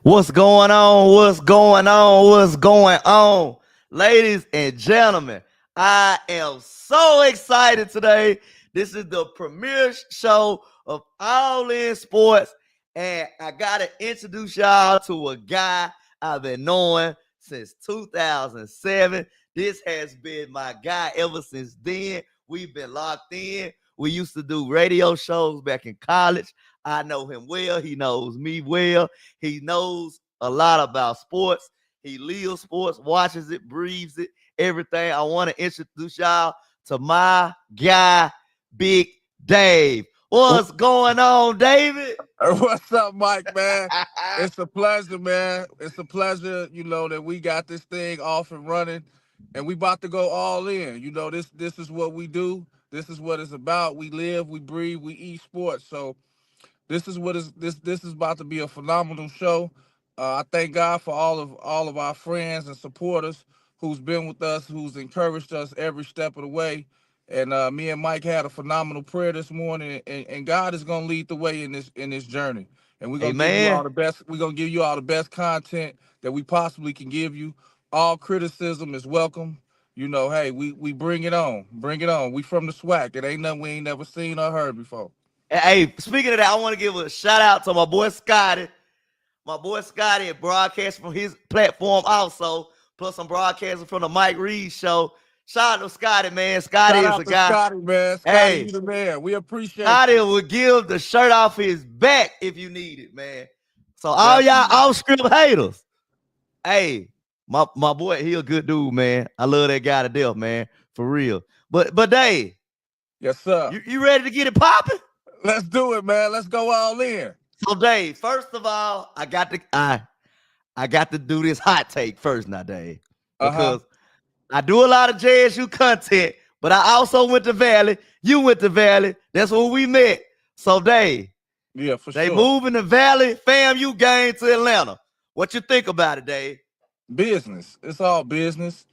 What's going on? What's going on? What's going on? Ladies and gentlemen, I am so excited today. This is the premiere show of Allin Sports, and I got to introduce y'all to a guy I've been knowing since 2007. This has been my guy ever since then. We've been locked in. We used to do radio shows back in college. I know him well. He knows me well. He knows a lot about sports. He lives sports, watches it, breathes it, everything. I want to introduce y'all to my guy, Big Dave. What's going on, David? What's up, Mike, man? It's a pleasure, man. It's a pleasure, that we got this thing off and running, and we about to go all in. This is what we do. This is what it's about. We live, we breathe, we eat sports. So this is what is this is about to be a phenomenal show. I thank God for all of our friends and supporters who's been with us, who's encouraged us every step of the way. And me and Mike had a phenomenal prayer this morning, and God is gonna lead the way in this journey. And we're gonna give you all Amen. the best. We're gonna give you all the best content that we possibly can give you. All criticism is welcome. Hey, we bring it on, bring it on. We from the SWAC. It ain't nothing we ain't never seen or heard before. Hey, speaking of that, I want to give a shout out to my boy Scotty. My boy Scotty broadcast from his platform also. Plus, I'm broadcasting from the Mike Reed show. Shout out to Scotty, man. Scotty Shout is a out to guy. Scotty, man. Scotty, Hey, you the man. We appreciate Scotty you. will give the shirt off his back if you need it, man. So all y'all Definitely. off script haters, hey, my boy, he a good dude, man. I love that guy to death, man, for real. But Dave, Yes, sir. you ready to get it popping? Let's do it, man. Let's go all in. So Dave, first of all, I got to do this hot take first now, Dave, Uh-huh. because I do a lot of JSU content, but I also went to Valley. You went to Valley. That's where we met. So Dave, Yeah, for they sure. moving the Valley FAMU game to Atlanta. What you think about it, Dave? Business. It's all business.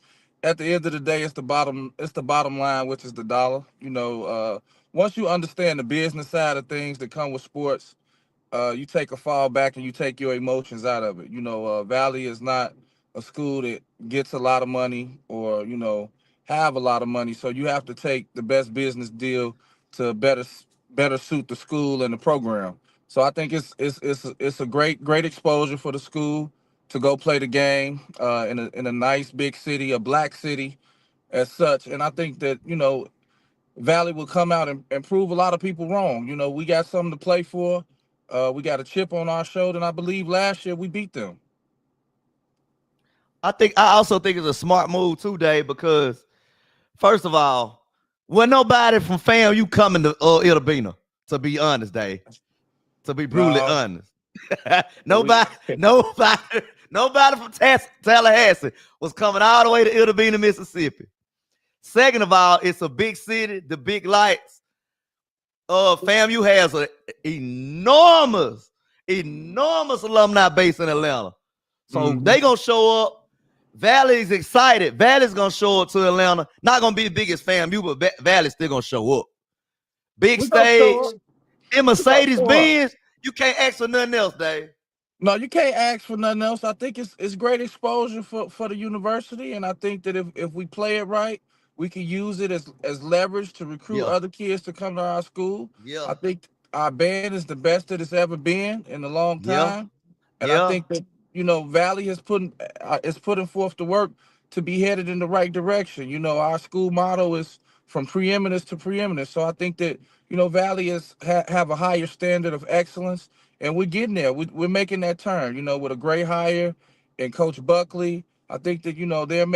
At the end of the day, it's the bottom line, which is the dollar. Once you understand the business side of things that come with sports, you take a fall back and you take your emotions out of it. Valley is not a school that gets a lot of money or have a lot of money, so you have to take the best business deal to better suit the school and the program. So I think it's a great exposure for the school to go play the game in a nice big city, a black city as such. And I think that Valley will come out and prove a lot of people wrong. We got something to play for. We got a chip on our shoulder, and I believe last year we beat them. I also think it's a smart move too, Dave, because first of all, when nobody from FAMU coming to Itabena, to be honest, Dave. To be brutally No, honest. we nobody from Tallahassee was coming all the way to Itabena, Mississippi. Second of all, it's a big city, the big lights. FAMU has an enormous alumni base in Atlanta. So Mhm. they gonna show up. Valley's excited. Valley's gonna show up to Atlanta. Not gonna be the biggest FAMU, but Valley's still gonna show up. Big We gonna stage. show up. In We gonna Mercedes show up. Benz, you can't ask for nothing else, Dave. No, you can't ask for nothing else. I think it's great exposure for the university, and I think that if we play it right, we can use it as leverage to recruit Yeah, other kids to come to our school. yeah, I think our band is the best that it's ever been in a long yeah, time, and I yeah. think that Valley is putting forth the work to be headed in the right direction. Our school motto is from preeminence to preeminence. So I think that Valley have a higher standard of excellence, and we're getting there. We're making that turn. With a great hire and Coach Buckley, I think that they're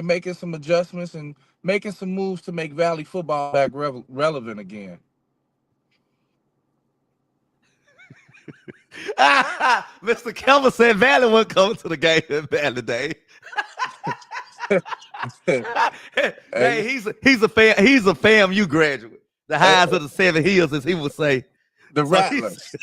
making some adjustments and making some moves to make Valley football back relevant again. Mr. Kelvin said Valley wasn't coming to the game in Valley, Dave. Hey, Dave, he's a FAMU graduate. The hey, highs of the 7 hills, as he would say. the So he's Rattlers.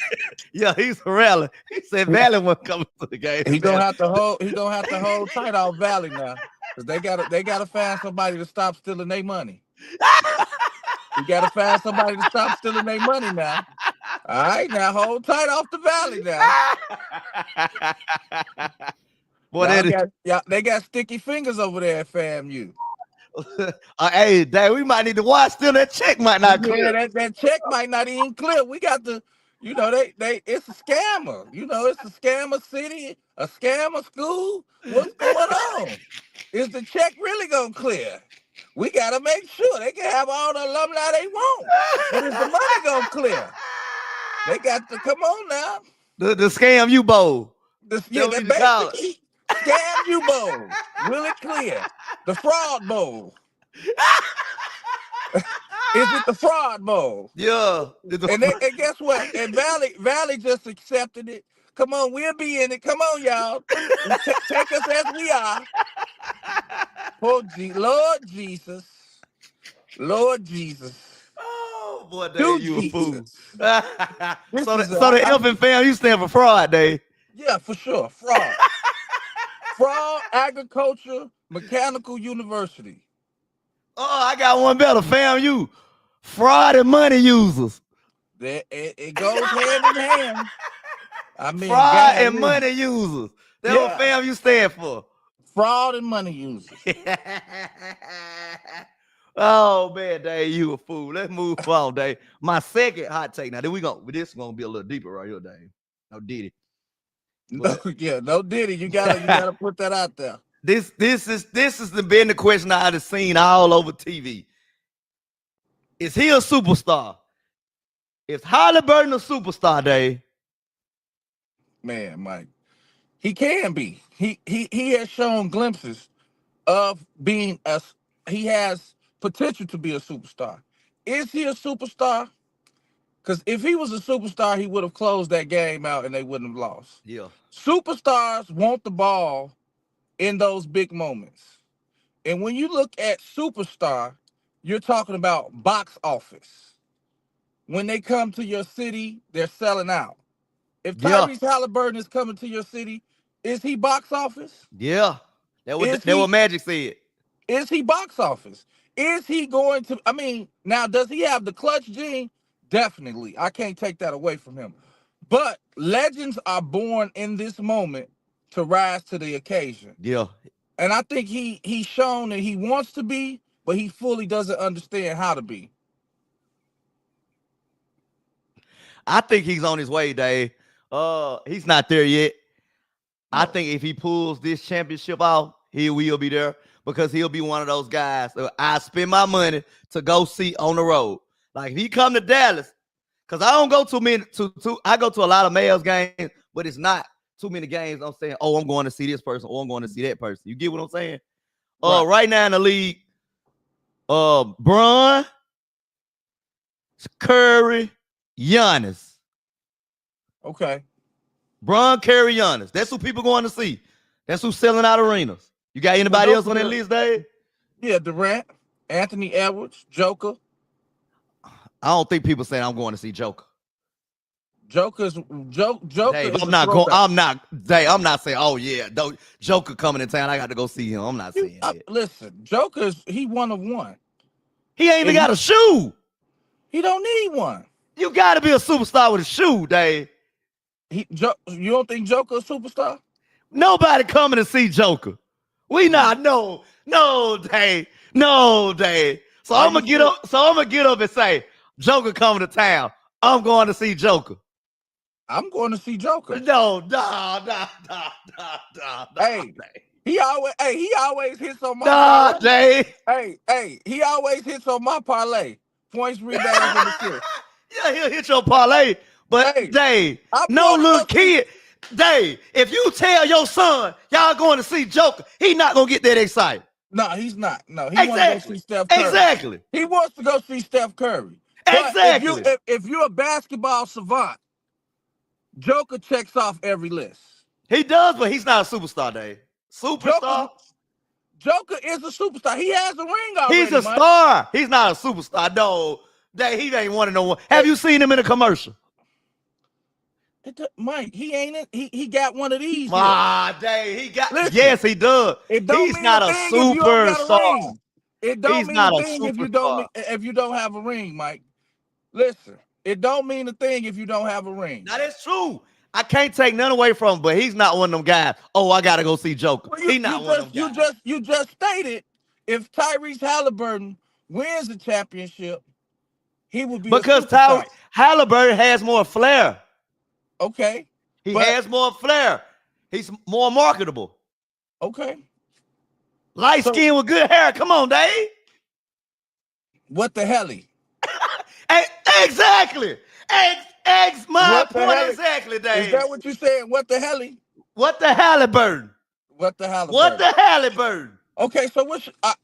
yeah, he's a rally. He said Valley wasn't coming to the game in He gonna Valley. have to hold. He gonna have to hold tight out Valley now, cause they gotta find somebody to stop stealing their money. We gotta find somebody to stop stealing their money now. All right, now hold tight off the valley now. Boy, that is. They got sticky fingers over there at FAMU. Hey, dang, we might need to watch still. That check might not Yeah, clear. that check might not even clear. We got the, they it's a scammer. It's a scammer city, a scammer school. What's going on? Is the check really gonna clear? We gotta make sure they can have all the alumni they want. But is the money gonna clear? They got to come on now. The scam you bowl. That we That need to call it. basically scam you bowl. Will it clear? The fraud bowl. Is it the fraud bowl? Yeah. And guess what? And Valley just accepted it. Come on, we'll be in it. Come on, y'all. Take us as we are. Oh, Lord Jesus. Lord Jesus. Oh boy, Dave, Do you a fool. Jesus. So the F and fam, you stand for fraud, Dave. Yeah, for sure. Fraud. Fraud Agriculture Mechanical University. Oh, I got one better, fam. You fraud and money users. It goes hand in hand. I mean, fraud and money users. That's what fam you stand for. Fraud and money users. Oh man, Dave, you a fool. Let's move on, Dave. My second hot take. Now, this is gonna be a little deeper right here, Dave. No Diddy. No Diddy. You gotta put that out there. This has been the question I've seen all over TV. Is he a superstar? Is Halliburton a superstar, Dave? Man, Mike, he can be. He has shown glimpses of being he has potential to be a superstar. Is he a superstar? Because if he was a superstar, he would have closed that game out and they wouldn't have lost. Yeah. Superstars want the ball in those big moments. And when you look at superstar, you're talking about box office. When they come to your city, they're selling out. If Tyrese Halliburton is coming to your city, is he box office? Yeah. That what Magic said. Is he box office? Is he going to, now does he have the clutch gene? Definitely. I can't take that away from him. But legends are born in this moment to rise to the occasion. Yeah. And I think he's shown that he wants to be, but he fully doesn't understand how to be. I think he's on his way, Dave. He's not there yet. No. I think if he pulls this championship off, he will be there because he'll be one of those guys that I spend my money to go see on the road. Like if he come to Dallas, because I don't go too many I go to a lot of Mavs games, but it's not too many games I'm saying, oh, I'm going to see this person or I'm going to see that person. You get what I'm saying? Right now in the league, Bron, Curry, Giannis. Okay. Bron, Curry, Giannis. That's who people going to see. That's who's selling out arenas. You got anybody else on that list, Dave? Yeah, Durant, Anthony Edwards, Joker. I don't think people saying I'm going to see Joker. Joker's Dave, I'm not saying, oh yeah, Joker coming in town. I got to go see him. I'm not saying that. Listen, he one of one. He ain't even got a shoe. He don't need one. You got to be a superstar with a shoe, Dave. You don't think Joker a superstar? Nobody coming to see Joker. We not no, Dave. So I'm gonna get up. So I'm gonna get up and say, Joker coming to town. I'm going to see Joker. I'm going to see Joker. No. Hey, he always hits on my parlay. Hey, he always hits on my parlay. Points, rebounds, and assists. Yeah, he'll hit your parlay. But hey, Dave, no little kid. Dave, if you tell your son y'all going to see Joker, he not gonna get that excited. No, he's not. No, he wants to go see Steph Curry. Exactly. He wants to go see Steph Curry. Exactly. If you're a basketball savant, Joker checks off every list. He does, but he's not a superstar, Dave. Superstar? Joker is a superstar. He has a ring already. He's a star. He's not a superstar. No, Dave, he ain't one of no one. Have you seen him in a commercial? Mike, he ain't. He got one of these. Dave, he got. Listen, yes, he does. He's not a superstar. It don't mean a thing if you don't have a ring, Mike. Listen, It don't mean a thing if you don't have a ring. Now that's true. I can't take none away from him, but he's not one of them guys. Oh, I gotta go see Joker. Well, He not one of them guys. you just stated if Tyrese Halliburton wins the championship, he would be a Because superstar. Halliburton has more flair. Okay. He has more flair. He's more marketable. Okay. Light skin with good hair. Come on, Dave. What the hell? Exactly. My point exactly, Dave. Is that what you saying? What the hell? What the Halliburton? What the Halliburton? What the Halliburton? Okay, so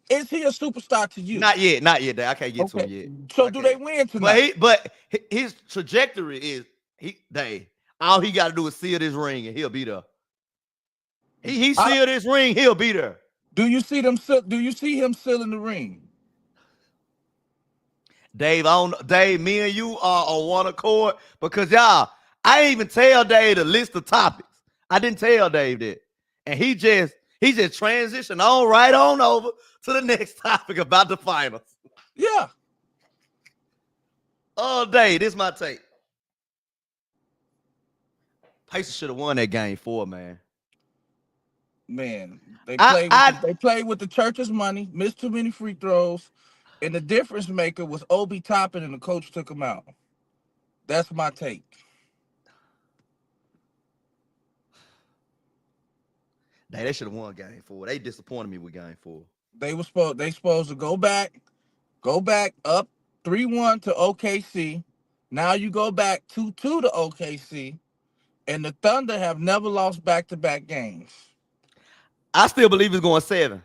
is he a superstar to you? Not yet, Dave. I can't get to him yet. So do they win tonight? But his trajectory is Dave. All he got to do is seal this ring and he'll be there. He sealed this ring, he'll be there. Do you see him sealing the ring? Dave, me and you are on one accord because y'all, I didn't even tell Dave the list of topics. I didn't tell Dave that. And he just transitioned right on over to the next topic about the finals. Yeah. Oh, Dave, this is my take. Pacers should have won that game 4, man. Man, they played with the church's money, missed too many free throws, and the difference maker was Obi Toppin, and the coach took him out. That's my take. They should have won game 4. They disappointed me with game 4. They supposed to go back up 3-1 to OKC. Now you go back 2-2 to OKC, and the Thunder have never lost back-to-back games. I still believe it's going 7.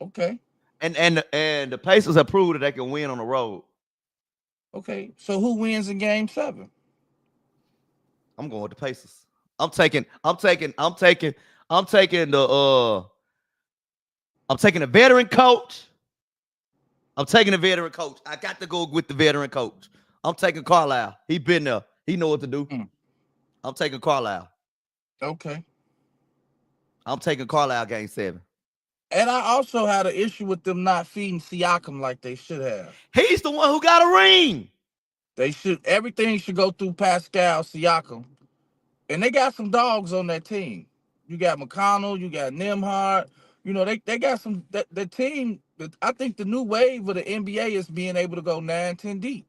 Okay. And the Pacers have proved that they can win on the road. Okay. So who wins in game 7? I'm going with the Pacers. I'm taking the veteran coach. I got to go with the veteran coach. I'm taking Carlisle. He been there. He know what to do. I'm taking Carlisle. Okay. I'm taking Carlisle game 7. And I also had an issue with them not feeding Siakam like they should have. He's the one who got a ring. Everything should go through Pascal Siakam. And they got some dogs on that team. You got McConnell, you got Nembhard. You know, they got some the team. I think the new wave of the NBA is being able to go 9-10 deep.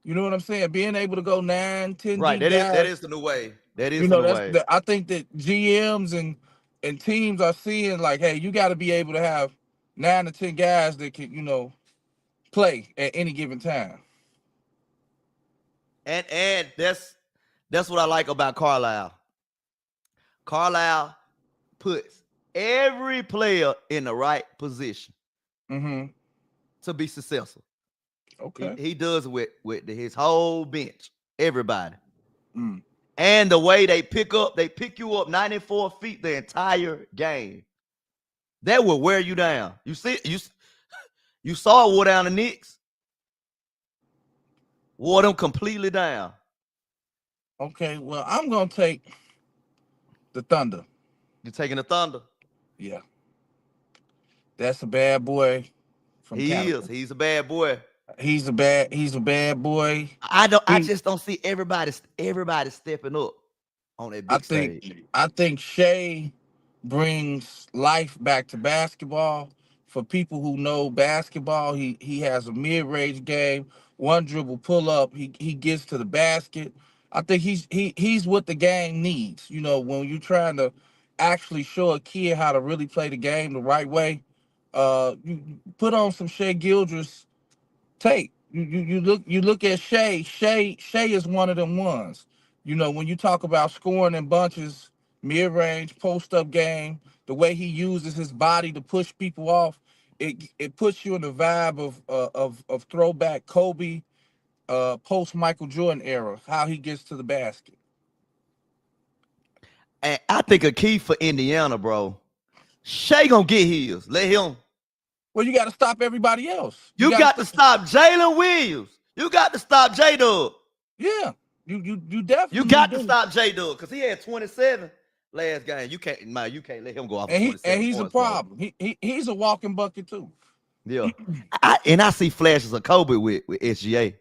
You know what I'm saying? Being able to go 9-10 deep. Right, that is the new wave. That is the new wave. I think that GMs and teams are seeing like, hey, you got to be able to have 9 to 10 guys that can, play at any given time. And that's what I like about Carlisle. Carlisle puts every player in the right position to be successful. Okay. He does with his whole bench, everybody. And the way they pick you up 94 feet the entire game. That will wear you down. You saw it wore down the Knicks. Wore them completely down. Okay, well, I'm going to take the Thunder. You're taking the Thunder? Yeah. That's a bad boy from Canada. He's a bad boy. He's a bad boy. I just don't see everybody stepping up on that big stage. I think Shea brings life back to basketball. For people who know basketball, he has a mid-range game, one dribble pull up, he gets to the basket. I think he's what the game needs. You know, when you're trying to actually show a kid how to really play the game the right way, you put on some Shea Gildress tape. You look at Shea. Shea is one of them ones. You know, when you talk about scoring in bunches, mid-range, post-up game, the way he uses his body to push people off, it puts you in the vibe of throwback Kobe, post Michael Jordan era, how he gets to the basket. And I think a key for Indiana, bro, Shea gonna get his. Let him. Well, you got to stop everybody else. You got to stop Jalen Williams. You got to stop J-Dub. Yeah, you definitely. You got to stop J-Dub because he had 27 last game. You can't let him go off. And he's a problem. He's a walking bucket too. Yeah, I see flashes of Kobe with SGA.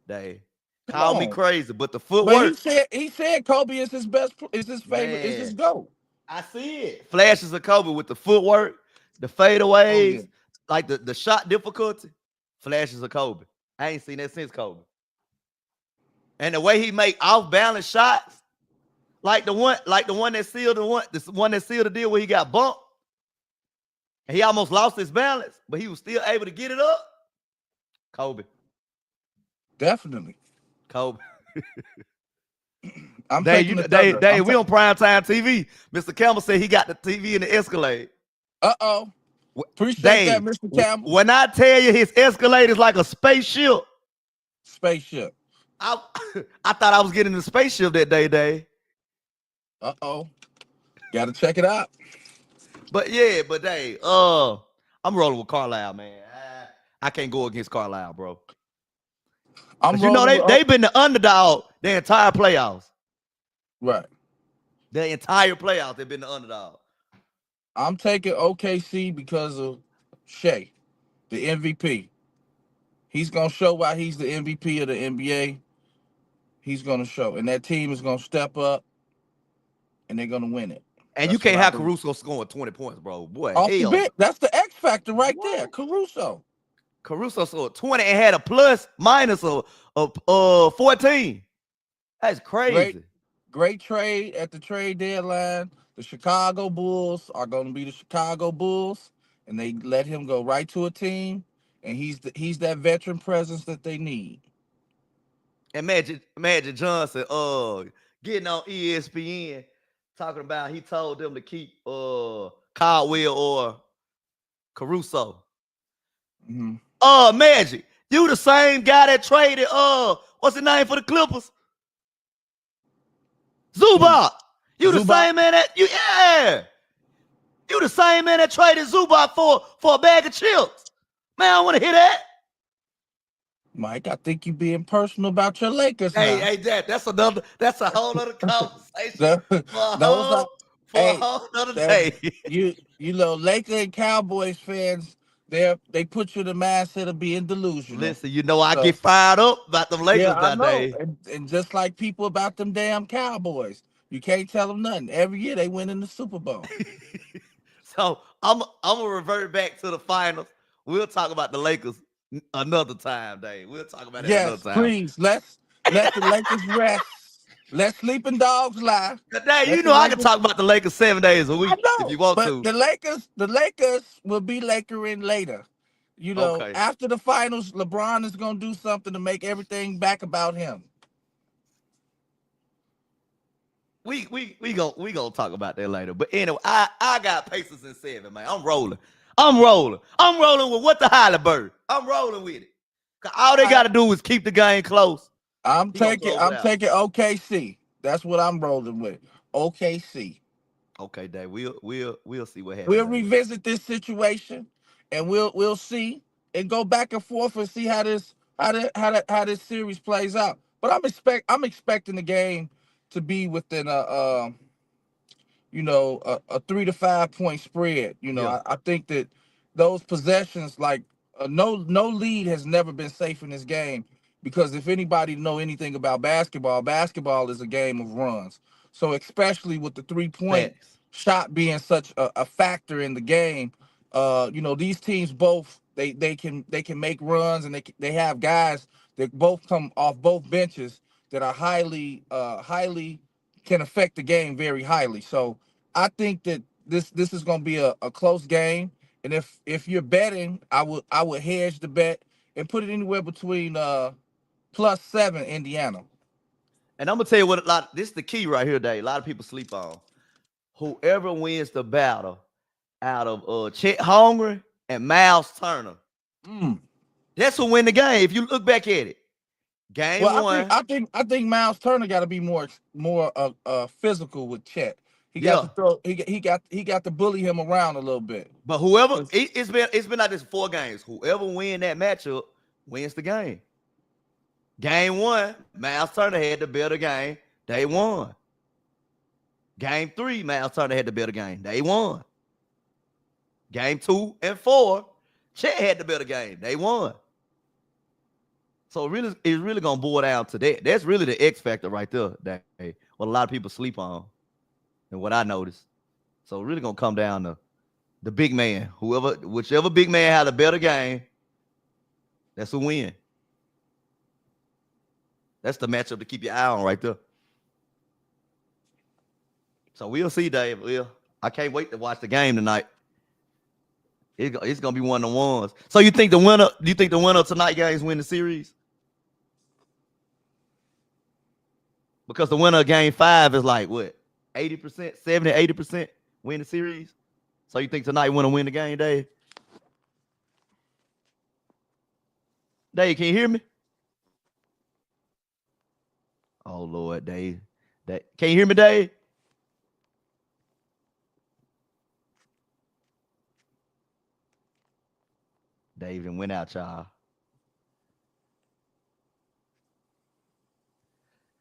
Dave. Come Call me on. crazy, but the But footwork, he said Kobe is his is his favorite, is his man, GOAT. I see it. Flashes of Kobe with the footwork, the Oh yeah. fadeaways, like the shot difficulty. Flashes of Kobe. I ain't seen that since Kobe. And the way he make off balance shots, like the one that sealed the one that sealed the deal where he got bumped. And he almost lost his balance, but he was still able to get it up. Kobe. Definitely. Kobe. I'm Dave, taking you the Dave, Thunder. Dave, we on primetime TV. Mr. Campbell said he got the TV in the Escalade. Uh-oh. Appreciate that, Dave, Mr. Campbell. when I tell you his Escalade is like a spaceship, Spaceship. I I thought I was getting the spaceship that day, Dave. Uh-oh. Gotta check it out. But yeah, but Dave, I'm rolling with Carlisle, man. I can't go against Carlisle, bro. I'm Cause you know rolling with they've been the underdog the entire playoffs. right. The entire playoffs, they've been the underdog. I'm taking OKC because of Shea, the MVP. He's gonna show why he's the MVP of the NBA. He's gonna show, and that team is gonna step up, and they're gonna win it. And you That's what can't I have believe. Caruso scoring 20 points, bro. Boy, Off the hell bench, no. that's the X factor right there, What? Caruso. Caruso scored 20 and had a plus minus of 14. That's Great, crazy. great trade at the trade deadline. The Chicago Bulls are gonna be the Chicago Bulls, and they let him go right to a team, and he's that veteran presence that they need. And Magic Johnson, getting on ESPN talking about he told them to keep Caldwell or Caruso. Mm-hmm. Magic, you the same guy that traded what's the name for the Clippers? Who? Zubac. You the Zubac? same man that you the same man that traded Zubac for a bag of chips. Man, I want to hear that. Mike, I think you being personal about your Lakers now. Hey, that's a whole other conversation Th- for a Those are, whole for a hey, whole other that day. you know, Laker and Cowboys fans, they put you in the mindset of being delusional. Listen, you know I get So fired up about them yeah, Lakers I know, nowadays. and just like people about them damn Cowboys, you can't tell them nothing. Every year they win in the Super Bowl. So I'm gonna revert back to the finals. We'll talk about the Lakers another time, Dave. We'll talk about that another Yes, time. please, let's let the Lakers rest. Let sleeping dogs lie. Dave, Let you the know I can Lakers. talk about the Lakers 7 days a I week if you know, want but to. the Lakers will be Lakering later. You know, Okay. after the finals, LeBron is gonna do something to make everything back about him. We gonna talk about that later. But anyway, I got Pacers in 7, man. I'm rolling. I'm rolling with what the Halliburton. I'm rolling with it. 'Cause all they All right, gotta do is keep the game close. I'm He gonna taking close it I'm out. taking OKC. That's what I'm rolling with. OKC. Okay, Dave. We'll see what happens, We'll Dave. revisit this situation, and we'll see and go back and forth and see how this series plays out. But I'm expecting the game to be within a 3 to 5 point spread. Yeah. I think that those possessions, like no lead has never been safe in this game, because if anybody know anything about basketball, basketball is a game of runs. So especially with the 3 point Facts. shot being such a factor in the game, these teams both they can make runs, and they have guys that both come off both benches that are highly can affect the game very highly. So I think that this is going to be a close game, and if you're betting, I would hedge the bet and put it anywhere between +7 Indiana. And I'm gonna tell you what this is the key right here, Dave. A lot of people sleep on. Whoever wins the battle out of Chet Holmgren and Miles Turner, Mm. that's who win the game. If you look back at it, game Well, I think one, I think I think Miles Turner got to be more physical with Chet. He got to yeah. throw. He got to bully him around a little bit. But whoever it's been like this 4 games. Whoever win that matchup wins the game. Game one, Miles Turner had the better game. They won. Game three, Miles Turner had the better game. They won. Game 2 and 4, Chet had the better game. They won. So it's really gonna boil down to that. That's really the X factor right there, Dave. What a lot of people sleep on, and what I noticed. So really gonna come down to the big man. Whichever big man had a better game, that's who win. That's the matchup to keep your eye on right there. So we'll see, Dave. I can't wait to watch the game tonight. It's gonna be one of the ones. So you think the winner? Do you think the winner of tonight games win the series? Because the winner of game 5 is like what, 80%, 70, 80% win the series. So you think tonight winner win the game, Dave? Dave, can you hear me? Oh Lord, Dave. Can you hear me, Dave? Dave and went out, y'all.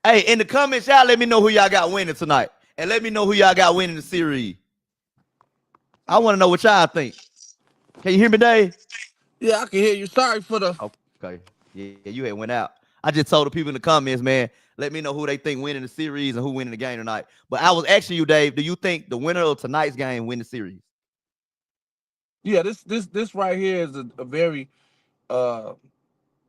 Hey, in the comments, y'all let me know who y'all got winning tonight. And let me know who y'all got winning the series. I want to know what y'all think. Can you hear me, Dave? Yeah, I can hear you. Sorry for the. Okay. Yeah, you had went out. I just told the people in the comments, man, let me know who they think winning the series and who winning the game tonight. But I was asking you, Dave, do you think the winner of tonight's game win the series? Yeah, this right here is a very uh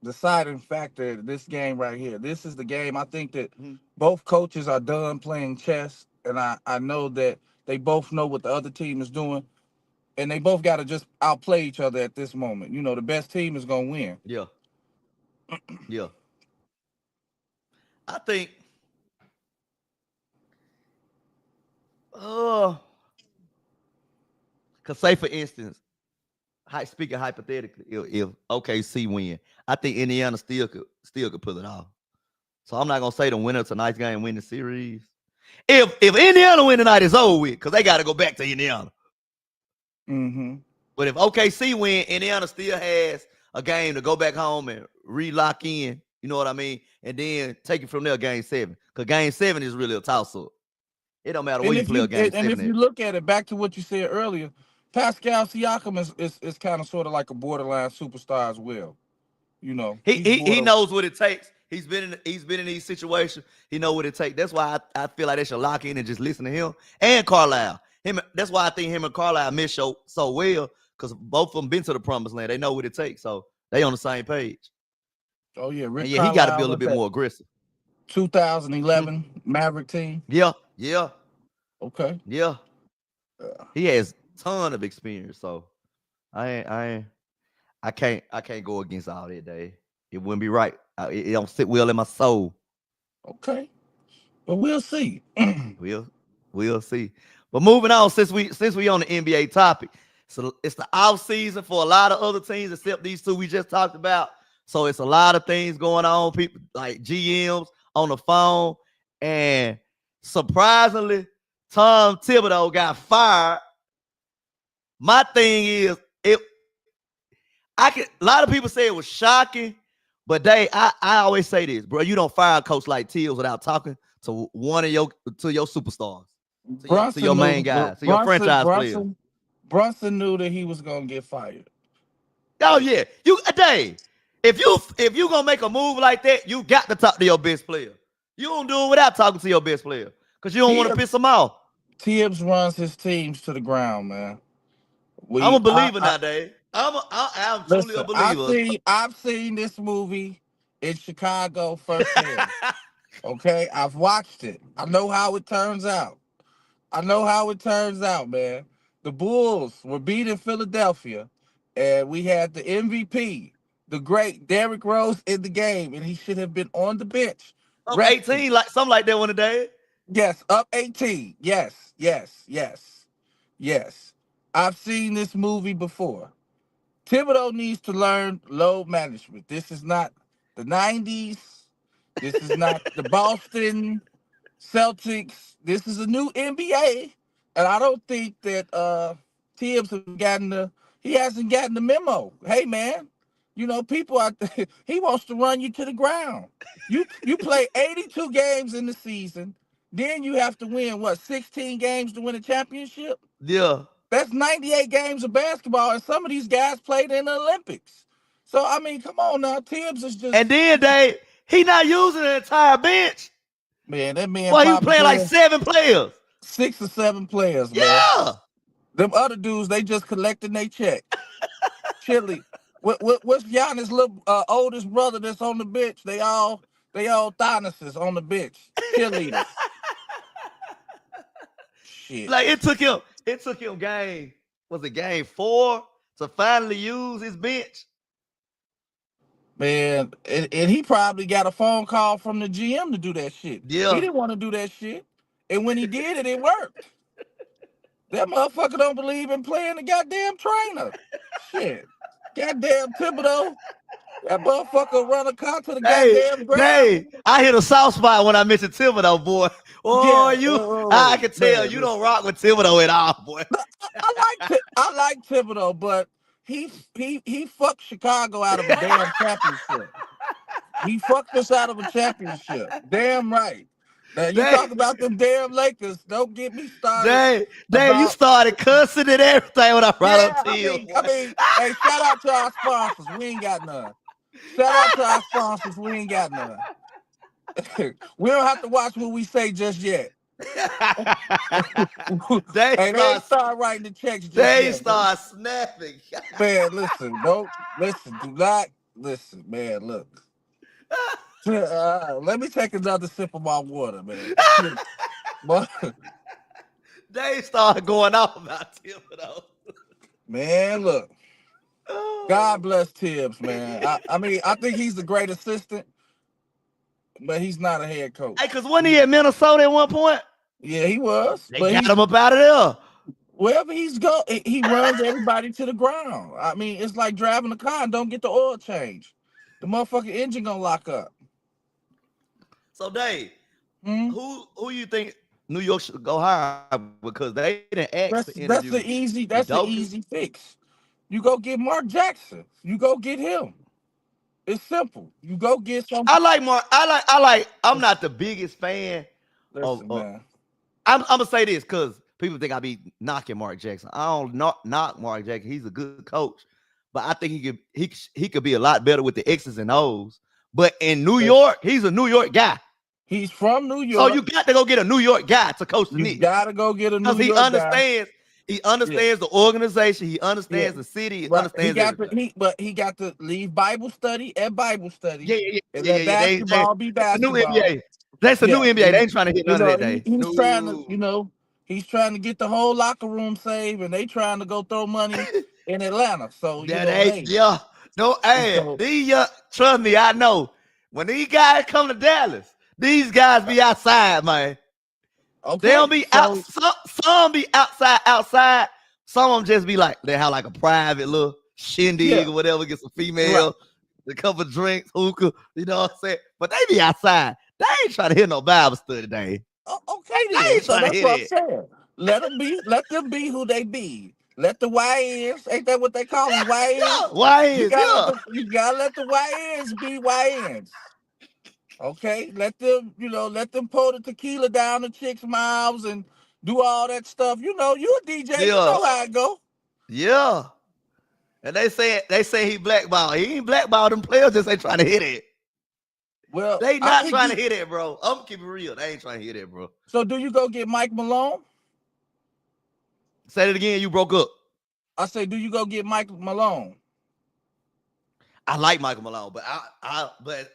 deciding factor in this game right here. This is the game I think that both coaches are done playing chess, and I know that they both know what the other team is doing, and they both got to just outplay each other at this moment. You know, the best team is gonna win. Yeah. Yeah. I think uh cause say for instance, speaking hypothetically, if OKC win, I think Indiana still could pull it off. So I'm not gonna say the winner of tonight's game win the series. If Indiana win tonight, it's over with because they got to go back to Indiana. Mm-hmm. But if OKC win, Indiana still has a game to go back home and re-lock in. You know what I mean? And then take it from there, game 7. Because game 7 is really a toss-up. It don't matter where And you play a game if 7 you at. look at it, back to what you said earlier, Pascal Siakam is kind of sort of like a borderline superstar as well. You know, He he's he, he border. knows what it takes. He's been in these situations. He know what it takes. That's why I feel like they should lock in and just listen to him and Carlisle. That's why I think him and Carlisle mesh so well because both of them been to the promised land. They know what it takes, so they on the same page. Oh yeah, And Rick yeah, he got to be a Carlisle little with bit that more aggressive. 2011 Maverick team. Yeah, yeah, Okay. yeah. Yeah. He has ton of experience, so I can't go against all that. Day it wouldn't be right. It don't sit well in my soul. Okay. But we'll see. We'll we'll see. But moving on, since we on the NBA topic, so it's the off season for a lot of other teams except these two we just talked about. So it's a lot of things going on. People like GMs on the phone, and surprisingly, Tom Thibodeau got fired. My thing is, a lot of people say it was shocking, but I always say this, bro. You don't fire a coach like Tills without talking to one of your superstars, to your Brunson main knew guys, to your Brunson franchise players. Brunson Brunson knew that he was gonna get fired. Oh yeah, Dave. If you gonna make a move like that, you got to talk to your best player. You don't do it without talking to your best player because you don't want to piss Tibbs them off. Tibbs runs his teams to the ground, man. I'm a We believer I now, Dave. I'm truly a listen. believer. I've seen this movie in Chicago firsthand. Okay, I've watched it. I know how it turns out. I know how it turns out, man. The Bulls were beating Philadelphia, and we had the MVP, the great Derrick Rose, in the game, and he should have been on the bench, Up resting. 18, like something like that one day. Yes, up 18. Yes, yes, yes, yes. I've seen this movie before. Thibodeau needs to learn load management. This is not the 90s. This is not the Boston Celtics. This is a new NBA, and I don't think that Tibbs have gotten he hasn't gotten the memo. Hey man, you know people are he wants to run you to the ground. You play 82 games in the season, then you have to win what 16 games to win a championship. Yeah. That's 98 games of basketball, and some of these guys played in the Olympics. So I mean, come on now, Tibbs is And just then he not using the entire bench. man. That man Boy, he was probably playing like playing 7 players. 6 or 7 players, man. Yeah. Them other dudes, they just collecting their check. Chili. What's Giannis' little oldest brother that's on the bench? They all Thanasis on the bench. Cheerleaders. Shit. Like it took him game 4 to finally use his bench. Man, and he probably got a phone call from the GM to do that shit. He Yeah. didn't want to do that shit. And when he did it, it worked. That motherfucker don't believe in playing the goddamn trainer. Shit. Goddamn Thibodeau. That motherfucker run a car to the Hey, goddamn ground. hey, I hit a soft spot when I mentioned Thibodeau, boy. Oh, Yeah. I Oh, can tell man, you listen. don't rock with Thibodeau at all, boy. I like Thibodeau, but he fucked Chicago out of a damn championship. He fucked us out of a championship. Damn right. Now you Dang, talk about them damn Lakers. Don't get me started dang, you about. started cussing and everything when I brought up Yeah, Till, I boy. mean, hey, shout out to our sponsors. We ain't got none. Shout out to our sponsors. We ain't got none. We don't have to watch what we say just yet. they Hey, they ain't start, start writing the checks just they yet. start snapping. Man, listen, don't listen. Do not listen, man. Look, let me take another sip of my water, man. But They start going off about Thibodeau. man, look. God Oh. bless Tibbs, man. I mean, I think he's the great assistant, but he's not a head coach. Hey, cause wasn't he at Minnesota at one point? Yeah, he was, They but got he's him up out of there. wherever he's go, he runs everybody to the ground. I mean, it's like driving a car and don't get the oil change. The motherfucking engine gonna lock up. So Dave, Hmm? who you think New York should go hire because they didn't ask to interview That's the Udoka? easy fix. You go get Mark Jackson. You go get him. It's simple. You go get some. I like Mark. I'm not the biggest fan of. Listen, man. I'm gonna say this because people think I be knocking Mark Jackson. I don't knock Mark Jackson. He's a good coach, but I think he could be a lot better with the X's and O's. But in New York, he's a New York guy. He's from New So York. you got to go get a New York guy to coach the You Knicks gotta go get a because New he York guy. understands. He Yeah, understands the organization. He yeah. understands the city. He Right. understands everything. He got to leave Bible study at Bible study and Yeah. let basketball be That's the new basketball. NBA. That's the new Yeah. NBA. They ain't trying to hit none of that day. He's trying to, No. he's trying to get the whole locker room saved, and they trying to go throw money in Atlanta. So, That ain't hey. yeah. No, hey, So these trust me, I know. When these guys come to Dallas, these guys be outside, man. They don't okay. be out. So Some be outside. Some of them just be like they have like a private little shindig yeah, or whatever. Get some right. female, a couple of drinks, hookah. You know what I'm saying? But they be outside. They ain't trying to hear no Bible study today. Okay They then. ain't So trying to that's hear what I'm that. saying. Let them be who they be. Let the YNs, ain't that what they call them? YNs? Yeah, why is yeah? You gotta let the YNs be YNs. Okay? Let them pour the tequila down the chicks' mouths and do all that stuff. You a DJ, you Yeah, know how it go. yeah. And they say he blackballed. He ain't blackballed. Them players just ain't trying to hit it. Well, They I not think trying to hit it, bro. I'm keeping it real. They ain't trying to hit it, bro. so do you go get Mike Malone? Say it again. You broke up. I say, do you go get Mike Malone? I like Michael Malone, but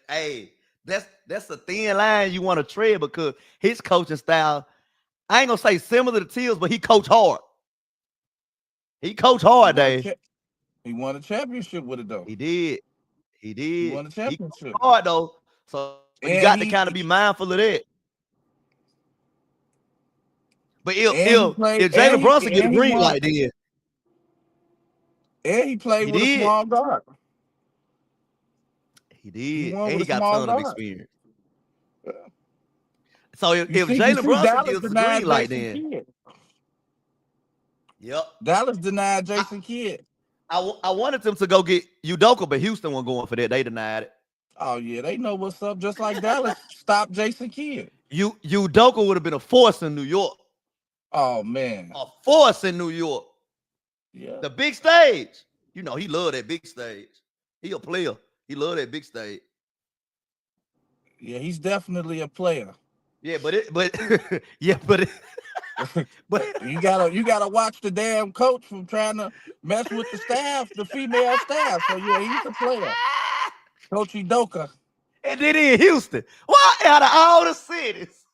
hey, that's a thin line you want to tread because his coaching style, I ain't gonna say similar to Till's, but he coach hard. He coach He hard, won a Dave. cha- he won a championship with it though. He did. He He did. won a He coach championship. hard though. So you got And to kind of be mindful of that. But if and he if played if Jalen Brunson get a and he green won light, then and he played he with a did. small guard. He He did. won And with he a got a small ton of guard. experience. So if You Jalen see, Brunson Dallas gives us a green denied light, Jason then Kidd. yep. Dallas denied I, Jason Kidd. I wanted them to go get Udoka, but Houston wasn't going for that. They denied it. Oh yeah, they know what's up. Just like Dallas stopped Jason Kidd. Udoka would have been a force in New York. Oh man, A force in New York. yeah. The big stage. You know, he loved that big stage. He a player. He love that big stage. Yeah, he's definitely a player. Yeah, but yeah, but but You gotta watch the damn coach from trying to mess with the staff, the female staff. So yeah, he's a player. Coach Udoka. and then in Houston. Why out of all the cities,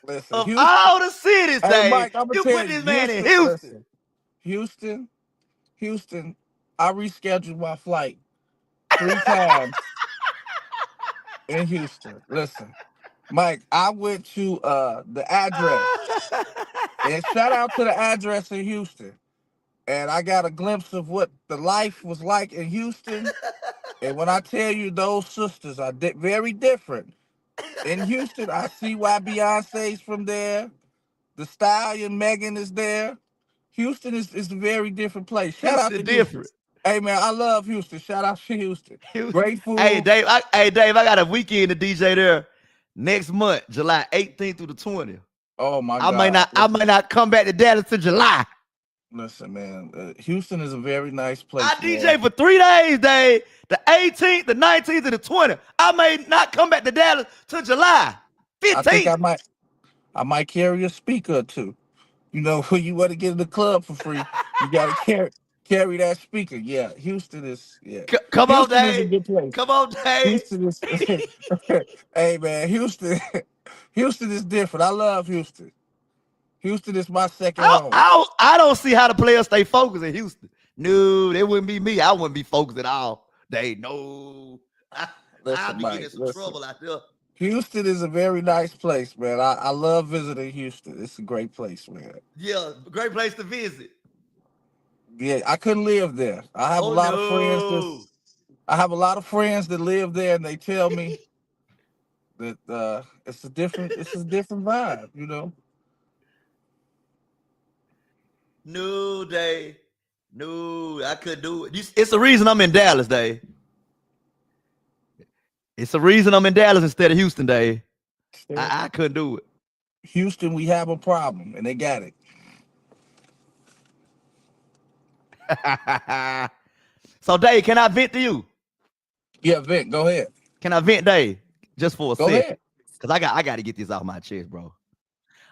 Listen, of Houston. all the cities, Hey Dave, Mike, I'm gonna you tell put you, this man in Houston. Houston? Listen, Houston, Houston. I rescheduled my flight 3 times in Houston. Listen, Mike, I went to the address, and shout out to the address in Houston. And I got a glimpse of what the life was like in Houston. And when I tell you those sisters are very different. In Houston, I see why Beyonce's from there. The Stallion Megan is there. Houston is a very different place. Shout out Houston to Houston. different. Hey man, I love Houston. Shout out to Houston. Houston. Great Hey food. Dave, I got a weekend to DJ there next month, July 18th through the 20th. Oh my I might God. not I might not come back to Dallas till July. Listen, man. Houston is a very nice I place, DJ man. for 3 days, Dave. The 18th, the 19th, and the 20th. I may not come back to Dallas till July I think 15th. I might carry a speaker or two. You know, when you want to get in the club for free, you got to carry that speaker. Yeah, Houston is Come on, Houston is a Dave. good place. Come on, Dave. Houston is hey man, Houston is different. I love Houston. Houston is my second home. I don't see how the players stay focused in Houston. No, it wouldn't be me. I wouldn't be focused at all. They no. I'll Listen, be getting Mike, in some listen. trouble out there. Houston is a very nice place, man. I love visiting Houston. It's a great place, man. Yeah, great place to visit. Yeah, I couldn't live there. Oh no. I have a lot of friends that live there, and they tell me that it's a different vibe, you know. No, Dave. No, I couldn't do it. It's the reason I'm in Dallas, Dave. It's the reason I'm in Dallas instead of Houston, Dave. I couldn't do it. Houston, we have a problem, and they got it. So, Dave, can I vent to you? Yeah, Vic, go ahead. Can I vent, Dave? Just for a Go second. ahead. Because I got to get this off my chest, bro.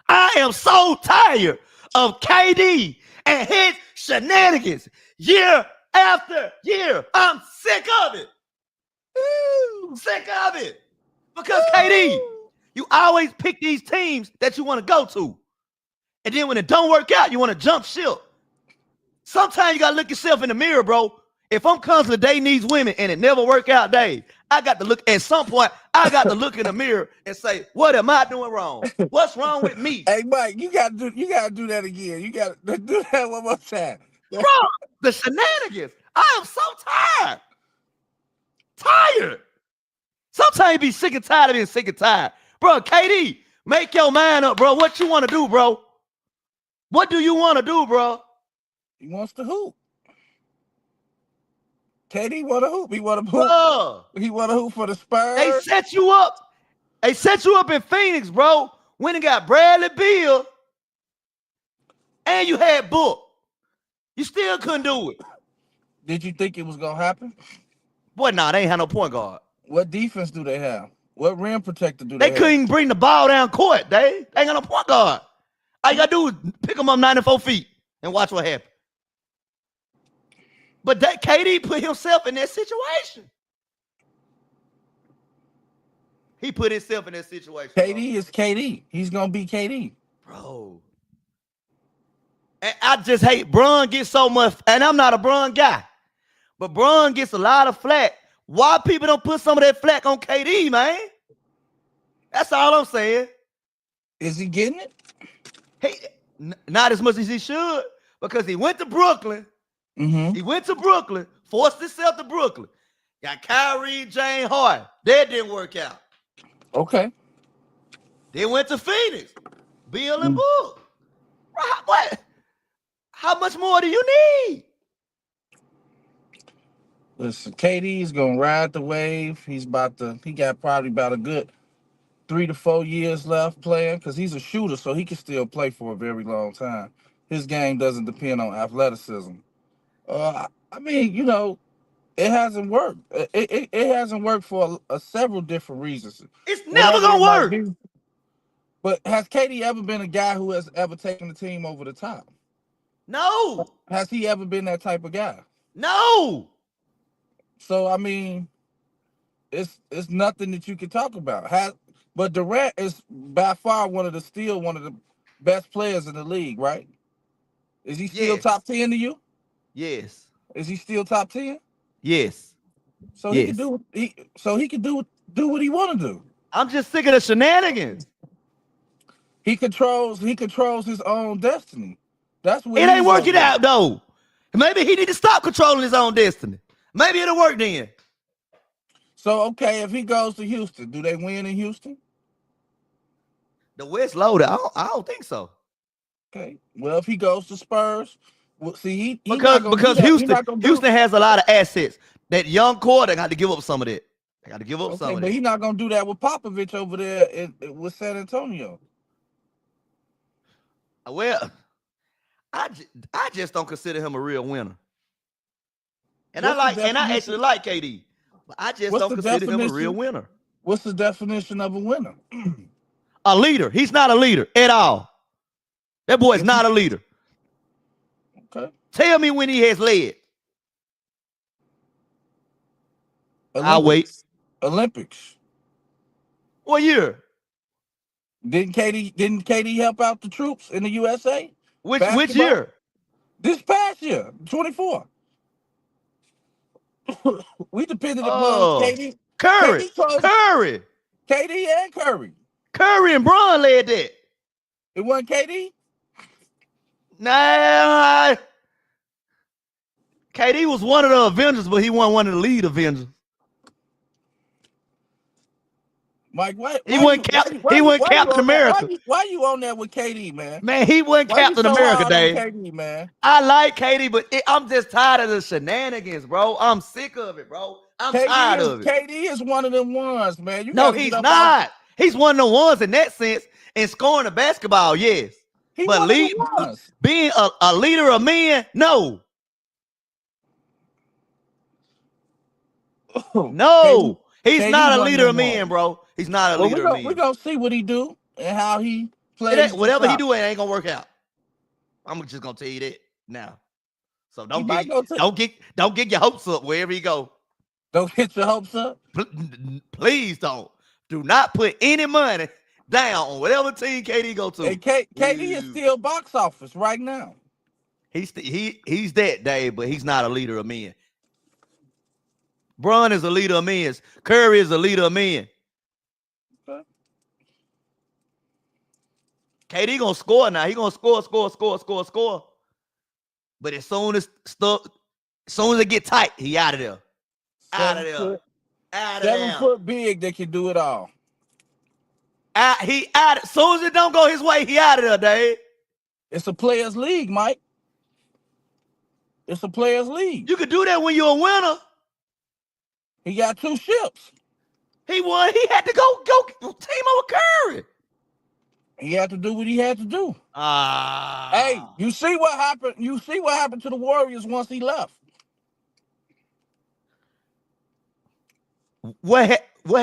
I am so tired of KD and his shenanigans year after year. I'm sick of it. Sick of it. Because KD, you always pick these teams that you want to go to. And then when it don't work out, you want to jump ship. Sometimes you got to look yourself in the mirror, bro. If I'm constantly dating these women and it never work out, Dave, I got to look at some point. I got to look in the mirror and say, "What am I doing wrong? What's wrong with me?" Hey, Mike, you gotta do that again. You gotta do that one more time. Bro, the shenanigans. I am so tired. Tired. Sometimes you be sick and tired of being sick and tired. Bro, KD, make your mind up, bro. What you want to do, bro? What do you want to do, bro? He wants to hoop. KD want to hoop. He want to hoop. Bro, He want to hoop for the they Spurs. set you up. They set you up in Phoenix, bro. When it got Bradley Beal and you had Book. You still couldn't do it. Did you think it was gonna happen? Boy, nah, they ain't had no point guard. What defense do they have? What rim protector do They they couldn't have? even bring the ball down court. They ain't got no point guard. All you gotta do is pick them up 94 feet and watch what happens. But that KD put himself in that situation. He put himself in that situation. KD is KD. He's gonna be KD. Bro. And I just hate Bron gets so much, and I'm not a Bron guy, but Bron gets a lot of flack. Why people don't put some of that flack on KD, man? That's all I'm saying. Is he getting it? He not as much as he should, because he went to Brooklyn. Mm-hmm. He went to Brooklyn, forced himself to Brooklyn. Got Kyrie, James Harden. That didn't work out. Okay. They went to Phoenix. Bill and Book. What? How much more do you need? Listen, KD is gonna ride the wave. He got probably about a good 3 to 4 years left playing because he's a shooter, so he can still play for a very long time. His game doesn't depend on athleticism. I mean, you know, It hasn't worked. It hasn't worked for several different reasons, It's never whatever it gonna might work. be. But has KD ever been a guy who has ever taken the team over the top? No, Has he ever been that type of guy? no. So I mean, it's nothing that you can talk about. But Durant is by far one of the best players in the league, right? Is he still Yes, top 10 to you? yes, Is he still top 10? yes, So he can yes. do he can do what he want to do. I'm just sick of the shenanigans. He controls his own destiny. That's what It ain't he's at working with. out though. Maybe he need to stop controlling his own destiny. Maybe it'll work then. So okay, if he goes to Houston, do they win in Houston? The West loaded. I don't think so. Okay. Well, if he goes to Spurs, well, see, he Because not gonna do because that. He Houston not gonna do. Houston has a lot of assets. That young core, they got to give up some of that. They got to give up Okay, some of but that. he not gonna do that with Popovich over there with San Antonio. Well, I just don't consider him a real winner. And What's the I actually definition? like KD, but I just What's don't the consider him a real definition? winner. What's the definition of a winner? A leader. He's not a leader at all. That boy is If he, not a leader. okay, Tell me when he has led. I'll wait. Olympics, Olympics. What year? Didn't KD help out the troops in the USA Which basketball year? this past year, 24? We depended upon Oh, KD. Curry, KD closed. Curry, KD and Curry. Curry and Bron led that. It wasn't KD. Nah, KD was one of the Avengers, but he wasn't one of the lead Avengers. Mike, why He why wasn't you why Cap. you why He you wasn't why you Captain on that America. why you on that with KD, man? Man, he wasn't Why you Captain so America, hard on Dave. KD, man? I like KD, but I'm just tired of the shenanigans, bro. I'm sick of it, bro. I'm tired of it. KD is one of them ones, man. You got No, to get he's up off. not. He's one of the ones in that sense in scoring the basketball, yes. He But one of the ones. being a leader of men, no. KD, No. He's KD not a one of leader them of men, ones. bro. He's not a Well, leader of we men. gonna see what he do and how he plays the Whatever he shot. do, it ain't gonna work out. I'm just gonna tell you that now. So He might go to. don't get your hopes up wherever he go. Don't get your hopes up. Please don't. Do not put any money down on whatever team KD go to. And KD is still box office right now. He's that, Dave, but he's not a leader of men. Bron is a leader of men. Curry is a leader of men. Okay. KD gonna score now. He gonna score. But as soon as it get tight, he out of there. Out of 7 there. foot, Out of 7 there. foot big that can do it all. He out. As soon as it don't go his way, he out of there, Dave. It's a players' league, Mike. It's a players' league. You could do that when you're a winner. He got 2 ships. He won. He had to go team up with Curry. He had to do what he had to do. Hey, Ah. you see what happened? You see what happened to the Warriors once he left? What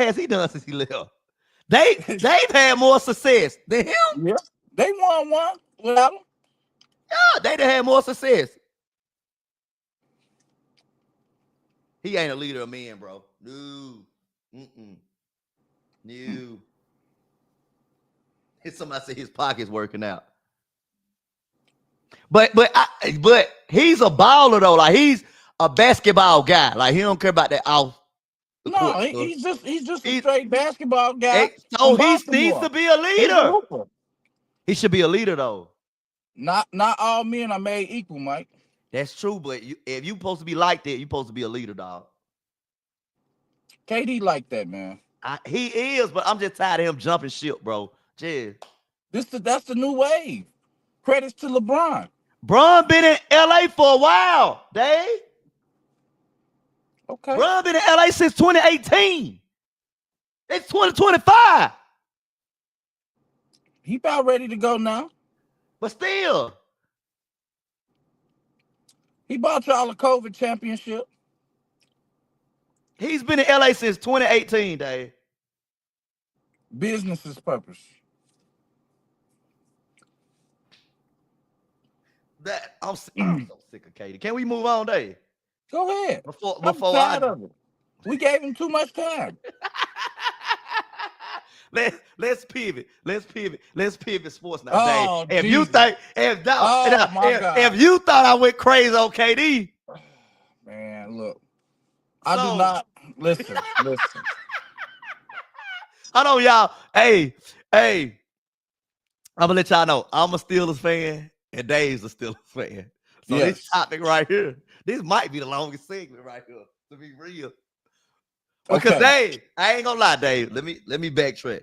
has he done since he left? They've had more success than him. Yeah. They won one without him. Yeah, they'd have had more success. He ain't a leader of men, bro. No. Mm-mm. No. Somebody say his pocket's working out. But he's a baller though. Like he's a basketball guy. Like he don't care about that off the No, court stuff. he's just a straight basketball guy So from he needs Baltimore. to be a He's a leader. hooper. He should be a leader though. Not all men are made equal, Mike. That's true, but if you supposed to be like that, you supposed to be a leader, dog. KD like that, man. He is, but I'm just tired of him jumping ship, bro. Jeez. That's the new wave. Credits to LeBron. Bron been in LA for a while, Dave. Okay. Bron been in LA since 2018. It's 2025. He about ready to go now. But still. He bought y'all a COVID championship. He's been in LA since 2018, Dave. Business is purpose. I'm so sick of Katie. Can we move on, Dave? Go ahead. I'm Before I tired of it. We gave him too much time. let's pivot. Let's pivot sports now, Dave. Oh, If you Jesus. think Oh, my God. if you thought I went crazy on KD, Man, look. I do so not listen. hold on, y'all. Hey, I'm gonna let y'all know I'm a Steelers fan and Dave's a Steelers fan. So this Yes. topic right here, this might be the longest segment right here, to be real. Because Okay. Dave, I ain't gonna lie, Dave. Let me backtrack.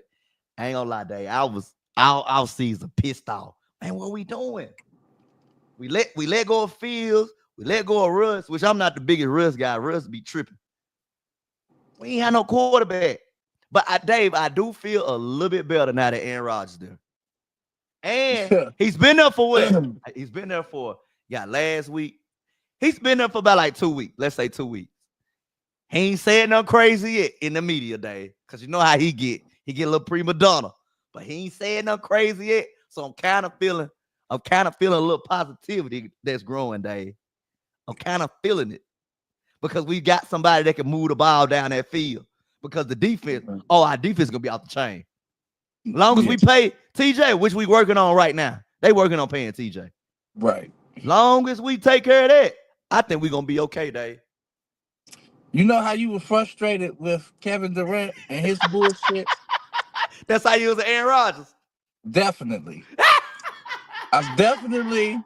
I ain't gonna lie, Dave. I was out season pissed off. Man, what we doing? We let go of Fields, we let go of Russ, which I'm not the biggest Russ guy. Russ be tripping. We ain't had no quarterback. But Dave, I do feel a little bit better now that Aaron Rodgers there. And he's been there for what? He's been there for last week. He's been there for about like 2 weeks. Let's say 2 weeks. He ain't saying nothing crazy yet in the media, Dave. Because you know how he get. He get a little prima donna. But he ain't saying nothing crazy yet. So I'm kind of feeling a little positivity that's growing, Dave. I'm kind of feeling it. Because we got somebody that can move the ball down that field. Because the defense, our defense is gonna be off the chain. As long as we pay TJ, which we working on right now. They working on paying TJ. Right. Long as we take care of that, I think we're gonna be okay, Dave. You know how you were frustrated with Kevin Durant and his bullshit? That's how you was Aaron Rodgers. Definitely. I definitely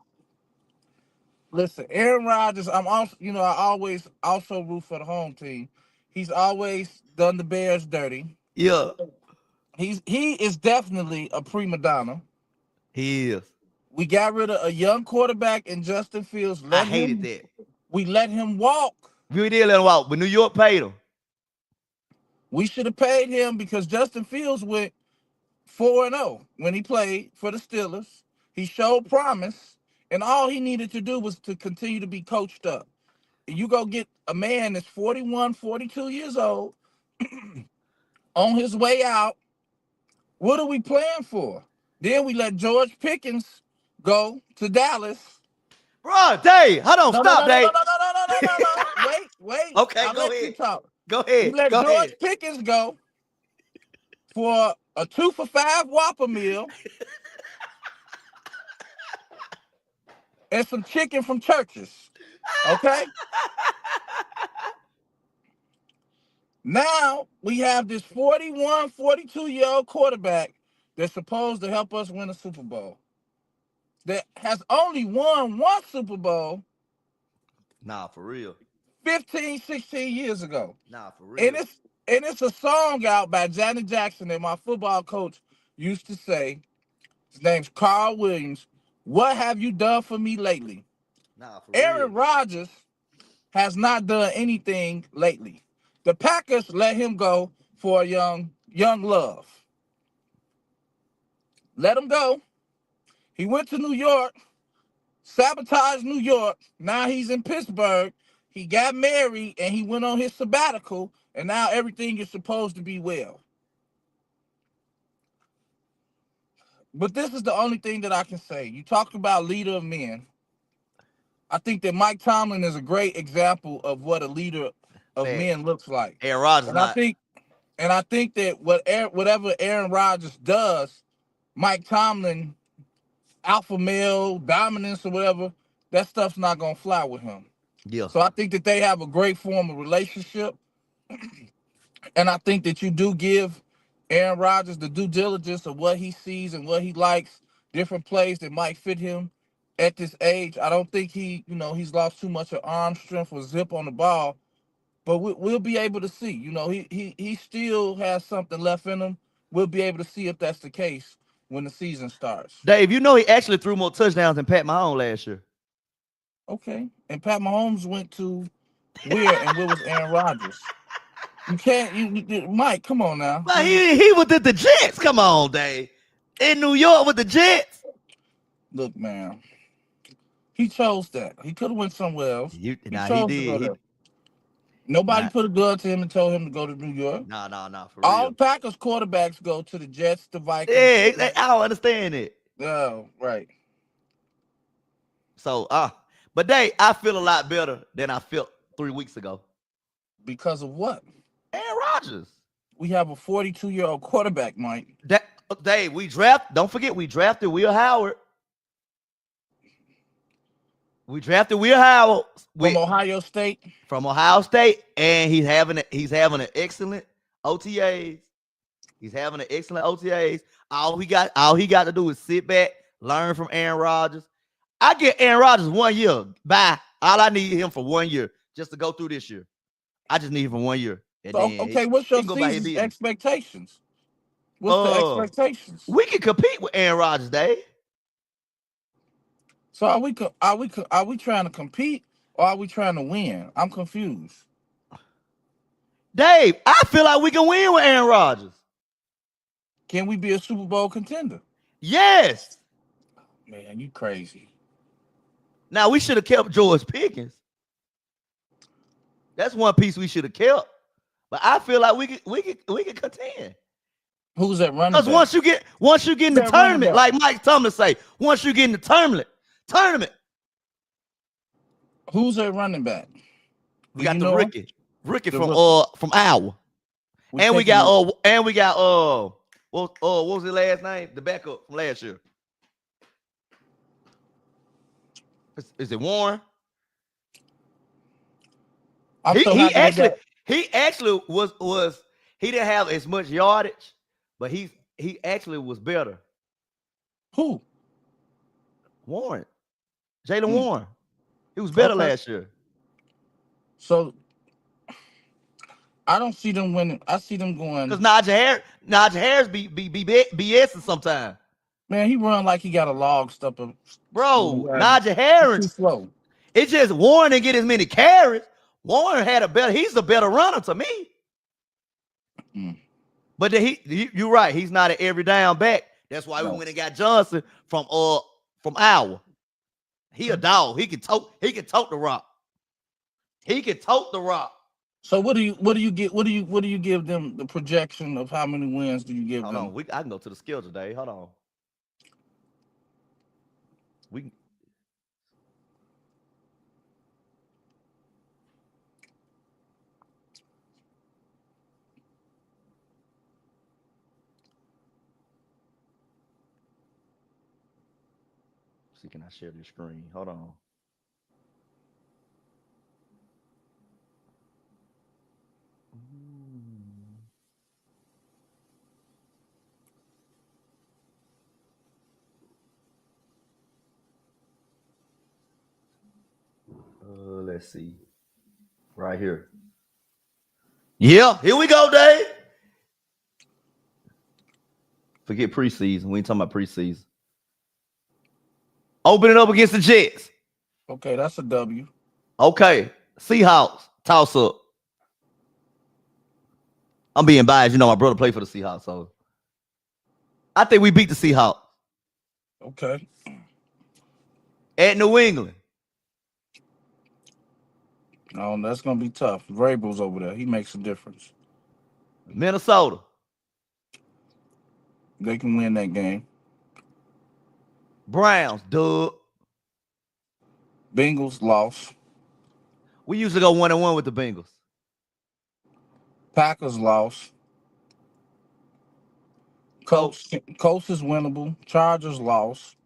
listen. Aaron Rodgers. I'm also, I always also root for the home team. He's always done the Bears dirty. Yeah, He is definitely a prima donna. he is. We got rid of a young quarterback in Justin Fields. I hated that. We let him walk. We did let him walk, but New York paid him. We should have paid him because Justin Fields went 4-0 when he played for the Steelers. He showed promise, and all he needed to do was to continue to be coached up. You go get a man that's 41, 42 years old on his way out. What are we playing for? Then we let George Pickens go to Dallas. Bro, Dave, hold on, No, no, stop, no, no, no, Dave. no, no, no, no, no, no. Wait. Okay, I'll go let you ahead. talk. Go We ahead. let Go George ahead. Pickens go for a 2-for-5 Whopper meal and some chicken from Church's. Okay? Now we have this 41, 42-year-old quarterback that's supposed to help us win a Super Bowl. That has only won one Super Bowl Nah, for real. 15, 16 years ago. Nah, for real. And it's a song out by Janet Jackson that my football coach used to say. His name's Carl Williams. What have you done for me lately? Nah, for Aaron real. Rodgers has not done anything lately. The Packers let him go for a young love. Let him go. He went to New York, sabotaged New York. Now he's in Pittsburgh. He got married and he went on his sabbatical, and now everything is supposed to be well. But this is the only thing that I can say. You talked about leader of men. I think that Mike Tomlin is a great example of what a leader of Facts. men looks like. Aaron Rodgers And I not. think that whatever Aaron Rodgers does, Mike Tomlin, alpha male, dominance or whatever, that stuff's not gonna fly with him. Yeah. So I think that they have a great form of relationship. And I think that you do give Aaron Rodgers the due diligence of what he sees and what he likes, different plays that might fit him at this age. I don't think he's lost too much of arm strength or zip on the ball, but we'll be able to see. He still has something left in him. We'll be able to see if that's the case when the season starts. Dave, you know he actually threw more touchdowns than Pat Mahomes last year. Okay. And Pat Mahomes went to where and where was Aaron Rodgers? You can't, Mike, come on now. But he was at the Jets. Come on, Dave. In New York with the Jets. Look, man. He chose that. He could have went somewhere else. He He chose to go did. there. Nobody Nah, put a gun to him and told him to go to New York. nah, for All real. Packers quarterbacks go to the Jets, the Vikings. Yeah, I don't understand it. Oh, right. So, but I feel a lot better than I felt 3 weeks ago. Because of what? Aaron Rodgers. We have a 42-year-old quarterback, Mike. Dave, don't forget, we drafted Will Howard. We drafted Will Howard From Ohio State. from Ohio State, and he's having an excellent OTAs. He's having an excellent OTAs. All he got to do is sit back, learn from Aaron Rodgers. I get Aaron Rodgers 1 year. Bye. All I need him for 1 year just to go through this year. I just need him for 1 year. And So, then okay, what's he your can go about his season's business. expectations? What's the expectations? We can compete with Aaron Rodgers, Dave. So are we trying to compete or are we trying to win? I'm confused. Dave, I feel like we can win with Aaron Rodgers. Can we be a Super Bowl contender? Yes. Man, you crazy. Now we should have kept George Pickens. That's one piece we should have kept. But I feel like we can contend. Who's that running? Because once you get in the tournament, like Mike Tomlin say, once you get in the tournament. Who's that running back? We got the Ricky from Iowa. What was his last name? The backup from last year. Is it Warren? He actually was he didn't have as much yardage, but he actually was better. Who? Warren. Jalen Warren. He was better last year. So I don't see them winning. I see them going. Because Najee Harris be BSing sometimes. Man, he run like he got a log stuck up. Bro, Najee Harris. Too slow. It's just Warren didn't get as many carries. Warren he's a better runner to me. But you're right. He's not an every down back. That's why we went and got Johnson from Iowa. He a dog. He can tote the rock. So what do you give them the projection of how many wins do you give them? Hold on. I can go to the schedule today. Hold on. See, can I share the screen? Hold on. Let's see. Right here. Yeah, here we go, Dave. Forget preseason. We ain't talking about preseason. Open it up against the Jets. Okay, that's a W. Okay. Seahawks. Toss up. I'm being biased. You know, my brother played for the Seahawks, so I think we beat the Seahawks. Okay. At New England. No, that's gonna be tough. Vrabel's over there. He makes a difference. Minnesota. They can win that game. Browns, dub. Bengals lost. We usually go 1-1 with the Bengals. Packers lost. Colts is winnable. Chargers lost.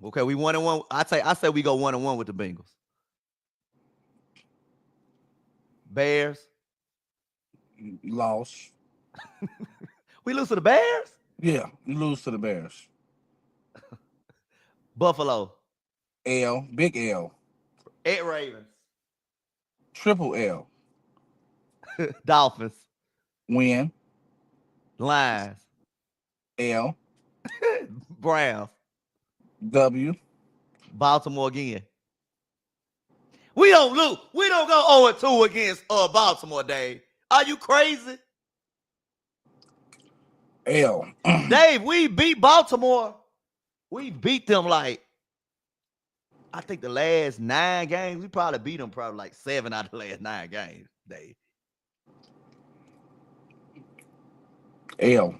Okay, we 1-1. I say we go 1-1 with the Bengals. Bears lost. We lose to the Bears? Yeah, we lose to the Bears. Buffalo. L. Big L. At Ravens. Triple L. Dolphins. Win. Lions. L. Browns. W. Baltimore again. We don't lose. We don't go 0-2 against Baltimore, Dave. Are you crazy? L. Dave, we beat Baltimore. We beat them like I think the last 9 games, we probably beat them probably like 7 out of the last 9 games. They L.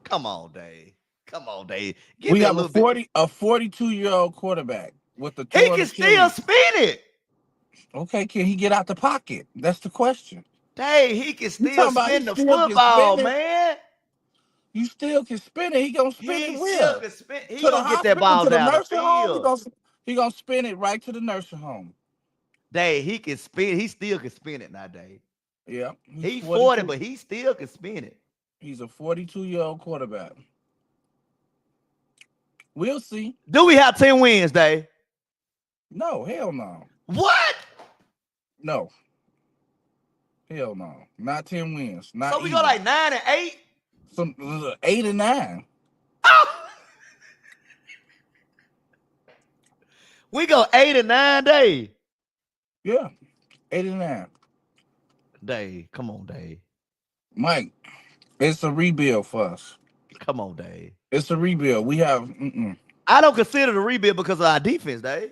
come on, Dave. Come on, Dave. Give We me a have little bit. a 42-year-old quarterback with a He torn can still Achilles. spin it. Okay, can he get out the pocket? That's the question. Dave, he can You still talking about he spin the still can spin football, it? man. You still can spin it. He gonna spin it He still where? can spin. He To the gonna get that hospital, ball to the down the nursing home. field. He gonna spin it right to the nursing home. Dave, he can spin. He still can spin it now, Dave. Yeah, he's He 40, 42. but he still can spin it. He's a 42-year-old quarterback. We'll see. Do we have 10 wins, Dave? No, hell no. What? No, hell no. Not 10 wins. Not So we go even. like 9-8? Some 8 and 9. Oh! We go 8-9, Dave. Yeah, 8 and 9. Dave, come on, Dave. Mike, it's a rebuild for us. Come on, Dave. It's a rebuild. We have. I don't consider the rebuild because of our defense, Dave.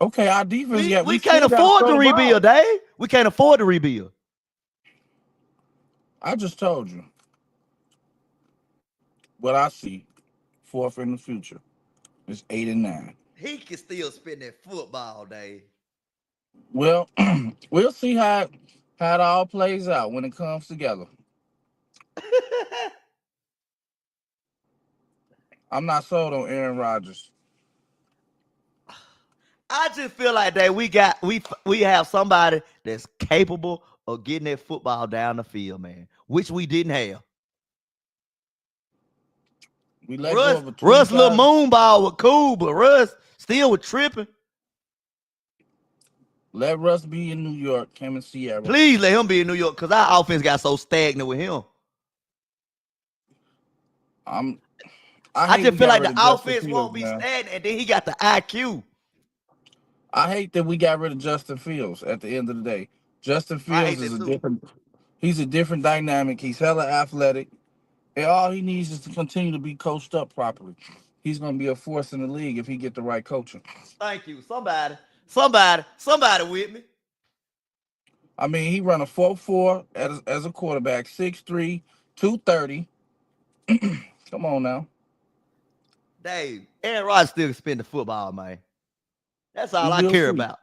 Okay, our defense. We Yeah, we we can't still got to afford throw to the ball. rebuild, Dave. We can't afford to rebuild. I just told you what I see for in the future is 8 and 9. He can still spin that football, Dave. Well, we'll see how it all plays out when it comes together. I'm not sold on Aaron Rodgers. I just feel like that we have somebody that's capable of getting that football down the field, man, which we didn't have. We let go Russ, of a Russ little 25. moon ball was cool, but Russ still was tripping. Let Russ be in New York, him and Sierra. Please let him be in New York because our offense got so stagnant with him. I I hate just we feel got like rid the of Justin offense Fields, won't be man. stagnant, and then he got the IQ. I hate that we got rid of Justin Fields at the end of the day. Justin I Fields hate is that a too. different he's a different dynamic. He's hella athletic. And all he needs is to continue to be coached up properly. He's gonna be a force in the league if he get the right coaching. Thank you. Somebody with me. I mean, he run a 4.4 as a quarterback, 6'3", 230. Come on now. Dave, Aaron Rodgers still can spin the football, man. That's We all I will care see. about.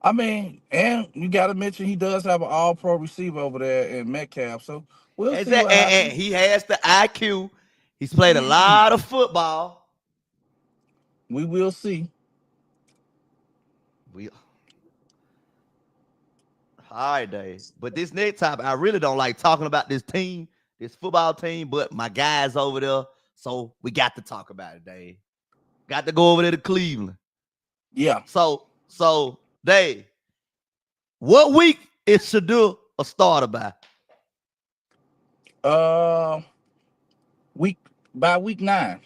I mean, and you got to mention he does have an all-pro receiver over there in Metcalf. So we'll see what And happens. he has the IQ. He's played a lot of football. We will see. We all right, Dave. But this next topic, I really don't like talking about this team, this football team, but my guys over there. So we got to talk about it, Dave. Got to go over there to Cleveland. Yeah. So Dave, what week is Shadur a starter by? Uh, week by week 9.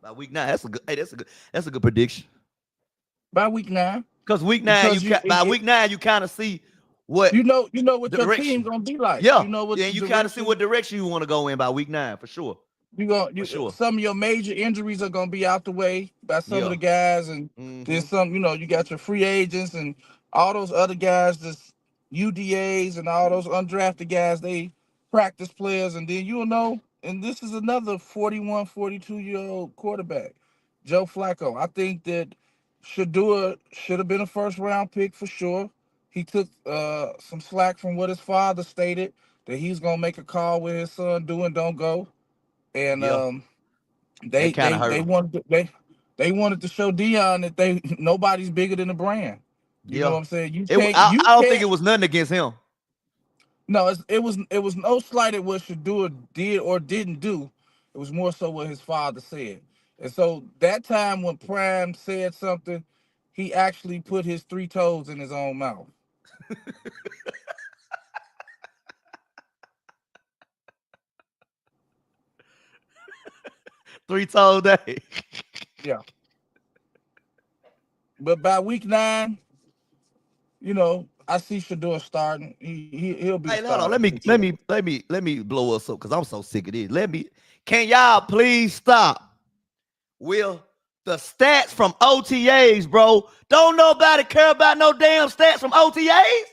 By week 9. That's a good. Hey, that's a good prediction. By week 9, Because week 9, because by week 9 you kind of see what you know what your team direction. gonna be like. Yeah, You know what yeah, the you kind of see what direction. direction you want to go in by week 9 for sure, for sure. Some of your major injuries are gonna be out the way by some of Yeah. the guys, and Mm-hmm. there's some, you got your free agents and all those other guys, just UDAs and all those undrafted guys, they practice players, and then and this is another 41, 42-year-old quarterback, Joe Flacco. I think that Shadua should have been a first round pick for sure. He took some slack from what his father stated that he's gonna make a call with his son do and don't go, and Yeah, they that kind of they hurt they him. wanted to, they wanted to show Dion that they nobody's bigger than the brand. You know Yeah, what I'm saying? I don't think it was nothing against him. No, it was no slight at what Shadua did or didn't do. It was more so what his father said. And so that time when Prime said something, he actually put his 3 toes in his own mouth. 3 told day. Yeah. But by week 9, I see Shador starting. He'll be a Hey, hold on. starter Let me for let sure. me let me let me blow us up because I'm so sick of this. Can y'all please stop? Will The stats from OTAs, bro. Don't nobody care about no damn stats from OTAs.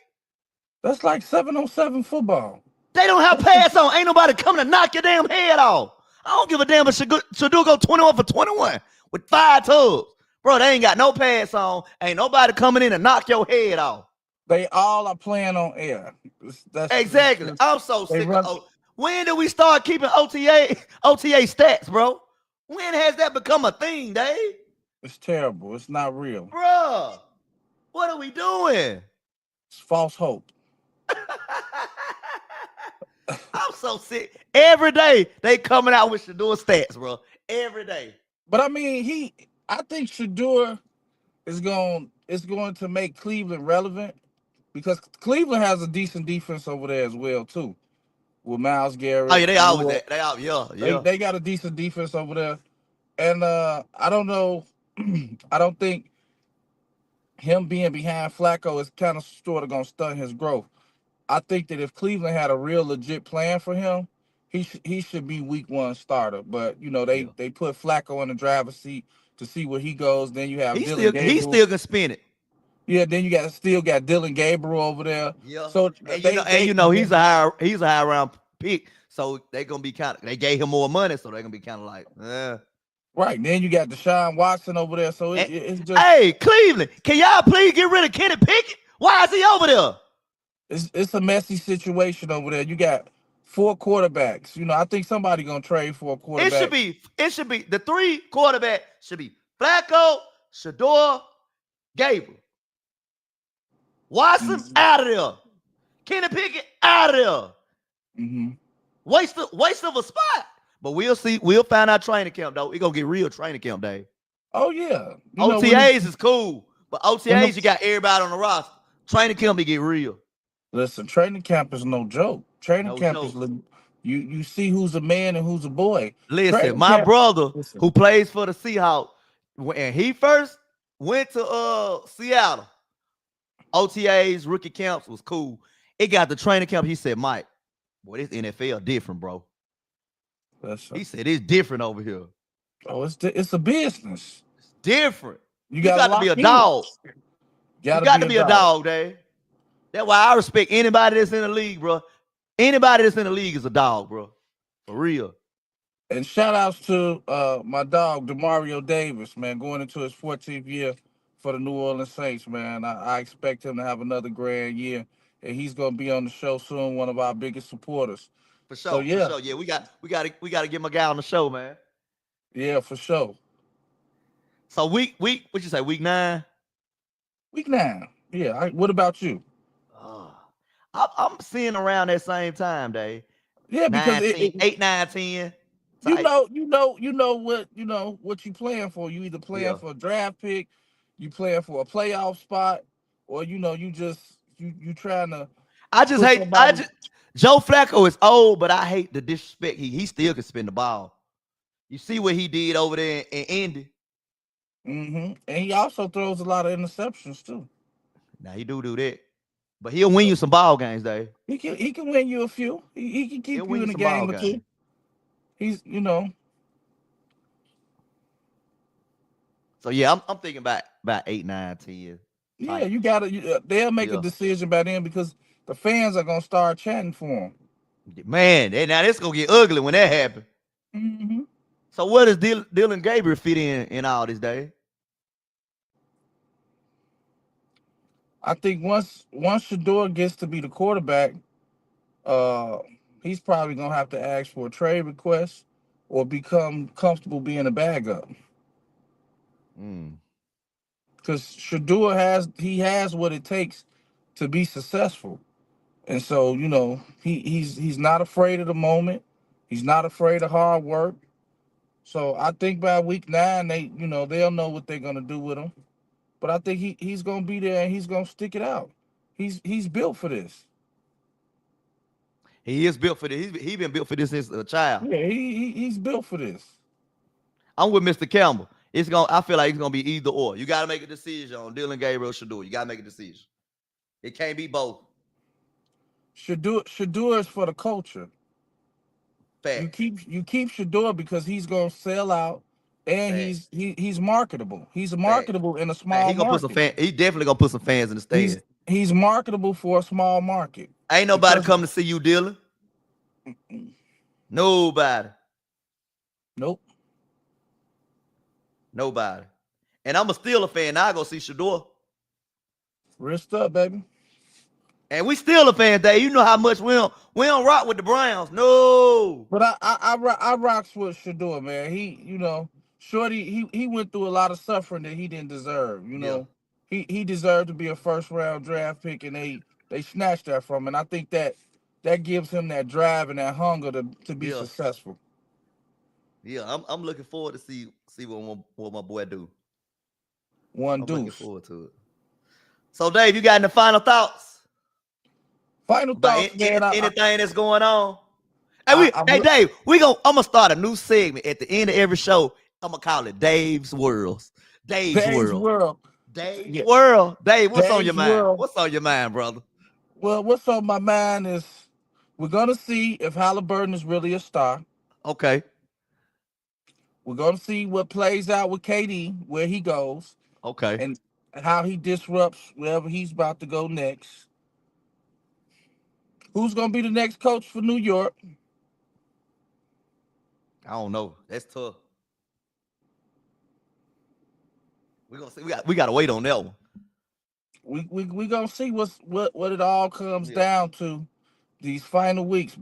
That's like 7-on-7 football. They don't have pass on. Ain't nobody coming to knock your damn head off. I don't give a damn if Shador go 21 for 21 with 5 tubs. Bro, they ain't got no pass on. Ain't nobody coming in to knock your head off. They all are playing on air. Exactly. I'm so they sick of run. When did we start keeping OTA stats, bro? When has that become a thing, Dave? It's terrible. It's not real. Bruh, what are we doing? It's false hope. I'm so sick. Every day they coming out with Shador stats, bro. Every day. But I mean, I think Shador is going to make Cleveland relevant because Cleveland has a decent defense over there as well too, with Myles Oh yeah, Garrett. they always that. They out, yeah. They got a decent defense over there, and I don't know. I don't think him being behind Flacco is kind of sort of gonna stunt his growth. I think that if Cleveland had a real legit plan for him, he should be week 1 starter. But Yeah. they put Flacco in the driver's seat to see where he goes. Then you have He Dylan still Gabriel. can spin it. Yeah, then you still got Dylan Gabriel over there. Yeah. So And they he's a high round pick. So they gonna be they gave him more money, so they're gonna be kind of like, right. Then you got Deshaun Watson over there. So And, it's just hey, Cleveland, can y'all please get rid of Kenny Pickett? Why is he over there? it's a messy situation over there. You got 4 quarterbacks. I think somebody gonna trade for a It should quarterback. be the 3 quarterback should be Flacco, Shador, Gabriel. Watson Mm-hmm. out of there. Kenny Pickett out of there. Mm-hmm. Waste of a spot. But we'll see. We'll find out training camp though. We're gonna get real training camp day. Oh yeah. OTAs is cool, but when OTAs you got everybody on the roster. Training camp to get real. Listen, training camp is no joke. Training No camp is joke. you see who's a man and who's a boy. Listen, Training my camp. brother Listen. who plays for the Seahawks, when he first went to Seattle, OTAs, rookie camps was cool. It got the training camp. He said, Mike, boy, this NFL different, bro. He said it's different over here. Oh, it's a business. It's different. You You gotta got to lock be a in. dog. You Gotta got be to a be a dog, Dave. That's why I respect anybody that's in the league, bro. Anybody that's in the league is a dog, bro. For real. And shout outs to my dog Demario Davis, man, going into his 14th year for the New Orleans Saints, man. I expect him to have another grand year, and he's gonna be on the show soon. One of our biggest supporters. For So sure. For yeah, sure. Yeah, we gotta get my guy on the show, man. yeah, for sure. So what you say, week 9? Week 9. Yeah. What about you? Uh, I'm seeing around that same time, Dave. Yeah, because 8, 9, 10 you type. know, you know, what you playing for. You either playing Yeah. for a draft pick, you playing for a playoff spot, or you just you trying to I just put hate I somebody. just Joe Flacco is old, but I hate the disrespect. He still can spin the ball. You see what he did over there in Indy. And he also throws a lot of interceptions too. Now he do that. But he'll win you some ball games, Dave. He can win you a few. He can He'll keep win you you in a some ball game or games. two. He's. So yeah, I'm thinking about 8, 9, 10 Yeah, type. you gotta. They'll make a Yeah. decision by then because the fans are gonna start chanting for him. Man, now this gonna get ugly when that happens. hmm So where does Dylan Gabriel fit in all this, Dave? I think once Shador gets to be the quarterback, uh, he's probably gonna have to ask for a trade request or become comfortable being a backup. Mm. Because Shador has what it takes to be successful, and so he's not afraid of the moment. He's not afraid of hard work. So I think by week 9, they'll know what they're gonna do with him. But I think he's gonna be there and he's gonna stick it out. He's built for this. He is built for this. He been built for this since a child. Yeah, he's built for this. I'm with Mr. Campbell. I feel like it's gonna be either or. You gotta make a decision on Dylan Gabriel Shador. You gotta make a decision. It can't be both. Shador is for the culture. You Facts. keep you keep Shador because he's gonna sell out and Facts. he's marketable. He's Facts. marketable in a Facts. small He gonna put some market. fan. He definitely gonna put some fans in the stand. He's marketable for a small market Ain't nobody because coming to see you, Dylan. Nobody. nope. Nobody. And I'm a Steeler fan. Now I go see Shador. Wrist up, baby. And we still a fan, Dave. You know how much we don't rock with the Browns. No. But I rocks with Shador, man. Shorty, he went through a lot of suffering that he didn't deserve. Yeah. He deserved to be a first round draft pick, and they snatched that from him. And I think that gives him that drive and that hunger to be Yeah. successful. Yeah. I'm looking forward to see what my boy do. One I'm looking deuce. forward to it. So, Dave, you got any final thoughts Final about thoughts, man. anything that's going on? I Hey, Dave, I'm gonna start a new segment at the end of every show. I'm gonna call it Dave's Worlds. Dave's Dave's World. World. Dave's Yeah, World. Dave, what's on your Dave's mind? World. What's on your mind, brother? Well, what's on my mind is we're gonna see if Halliburton is really a star. Okay. We're gonna see what plays out with KD, where he goes, Okay. and how he disrupts wherever he's about to go next. Who's gonna be the next coach for New York? I don't know. That's tough. We're gonna see. We gotta wait on that one. We gonna see what it all comes Yeah. down to these final weeks.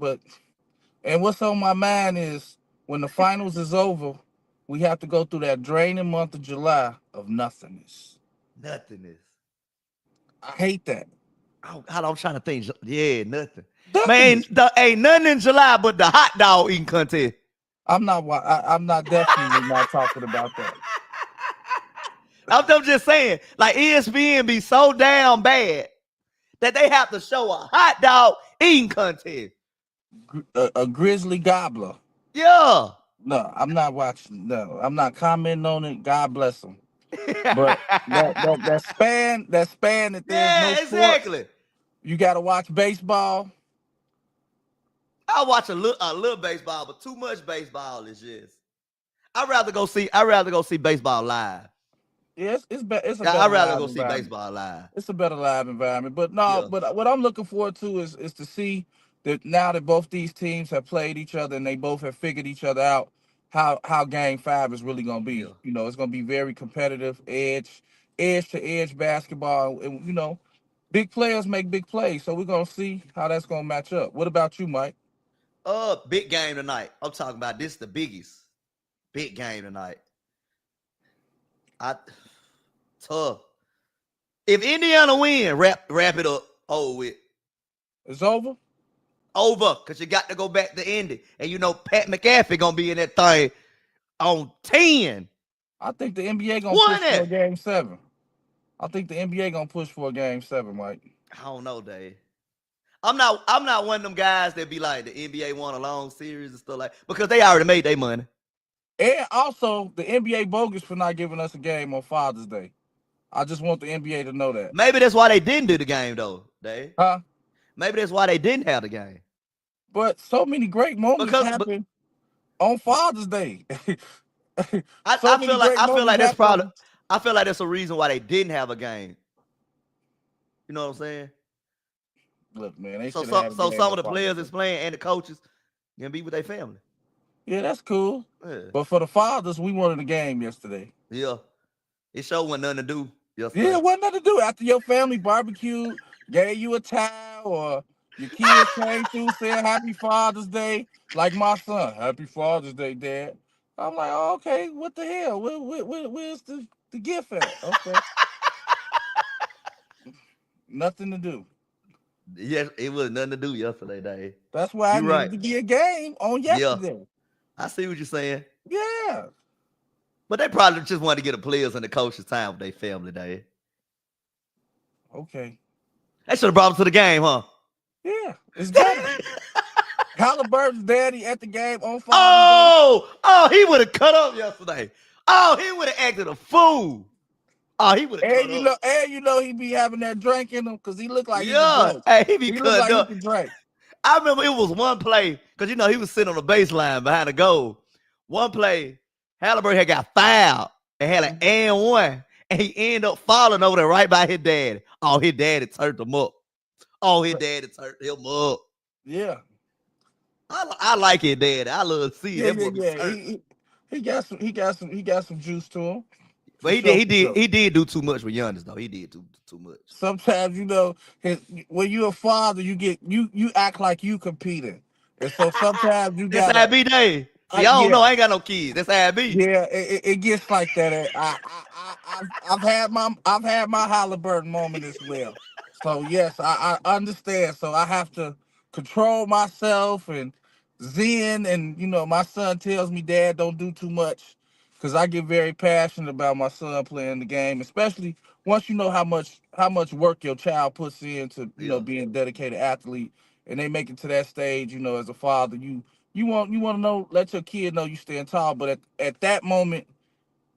And what's on my mind is when the finals is over, we have to go through that draining month of July of nothingness. Nothingness. I hate that. I'm trying to think. Yeah, nothing. Man, Nothingness. ain't nothing in July but the hot dog eating contest. I'm not definitely not talking about that. I'm just saying, like ESPN be so damn bad that they have to show a hot dog eating contest. A grizzly gobbler. Yeah. No, I'm not watching. No, I'm not commenting on it. God bless them. But that span that there's no Yeah, sports. exactly. You got to watch baseball. I watch a little baseball, but too much baseball is just. I'd rather go see baseball live. Yes, it's a Yeah, better I'd rather live go see environment. baseball live. It's a better live environment. But no, Yeah, but what I'm looking forward to is to see that now that both these teams have played each other and they both have figured each other out, how game five is really gonna yeah. be. It's gonna be very competitive, edge to edge basketball, and big players make big plays. So we're gonna see how that's gonna match up. What about you, Mike? Big game tonight. I'm talking about this the biggest. Big game tonight. I tough. If Indiana win, wrap it up. Over with. It's over. Over. Cause you got to go back to Indy. And Pat McAfee gonna be in that thing on 10. I think the NBA gonna push for a One. game seven. I think the NBA gonna push for a game seven, Mike. I don't know, Dave. I'm not one of them guys that be like the NBA won a long series and stuff like because they already made their money. And also, the NBA bogus for not giving us a game on Father's Day. I just want the NBA to know that. Maybe that's why they didn't do the game though, Dave. Huh? Maybe that's why they didn't have the game. But so many great moments Because happen on Father's Day. I, So I many feel like great I feel moments like that's happen. probably I feel like that's a reason why they didn't have a game. You know what I'm saying? Look, man, they So should have had a so game some on of the Father's players Day. is playing and the coaches can be with their family. Yeah, that's cool. Yeah. But for the fathers, we wanted a game yesterday. Yeah. It sure wasn't nothing to do Yeah, yesterday. what nothing to do after your family barbecue, gave you a towel, or your kids came through saying Happy Father's Day, like my son, Happy Father's Day, Dad. I'm like, oh, okay, what the hell? Where's the gift at? Okay, nothing to do. Yes, it was nothing to do yesterday, Dave. That's why I You're needed right. to be a game on Yeah. yesterday. I see what you're saying. Yeah, But they probably just wanted to get the players and the coaches time with their family, Dave. okay, They should have brought them to the game, huh? yeah, it's better. Halliburton's daddy at the game on Father's Day. Oh, he would have cut up yesterday. Oh, he would have acted a fool. Oh, he would have cut up. And he be having that drink in him because he looked like he could Yeah. drink. Hey, he be He looked cutting like he up. could drink. I remember it was one play, because he was sitting on the baseline behind the goal. One play, Halliburton had got fouled and had an and one, and he ended up falling over there right by his daddy. Oh, his daddy turned him up. Oh, his daddy turned him up. Yeah. I like his daddy. I love to see Yeah, that yeah, boy be yeah. turned. He got some juice to him. For But he sure, did he for did sure. he did do too much with Giannis though. He did too much. Sometimes, when you're a father, you act like you competing. And so sometimes you That's how I gotta be day. See, I don't know. yeah. I ain't got no kids. That's how I be. Yeah, it gets like that. I've had my Halliburton moment as well. So yes, I understand. So I have to control myself and zen. And my son tells me, Dad, don't do too much, because I get very passionate about my son playing the game, especially once you know how much work your child puts into Yeah, being a dedicated athlete, and they make it to that stage. As a father, you want to know, let your kid know you stand tall, but at that moment,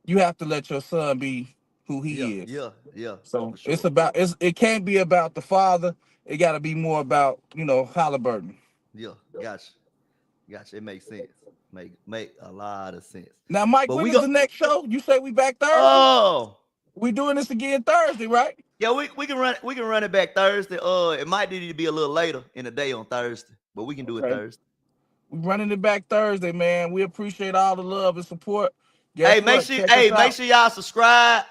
you have to let your son be who yeah, he is. yeah, yeah, So for sure. it can't be about the father. It got to be more about Halliburton. Yeah, gotcha. It makes sense. Make a lot of sense. Now, Mike, But when we is go. the next show? You say we back Thursday? Oh, We doing this again Thursday, right? yeah. We can run it back Thursday. It might need to be a little later in the day on Thursday, but we can do it Okay. Thursday. We running it back Thursday, man. We appreciate all the love and support. Hey, Guess what? Check us make out. sure y'all subscribe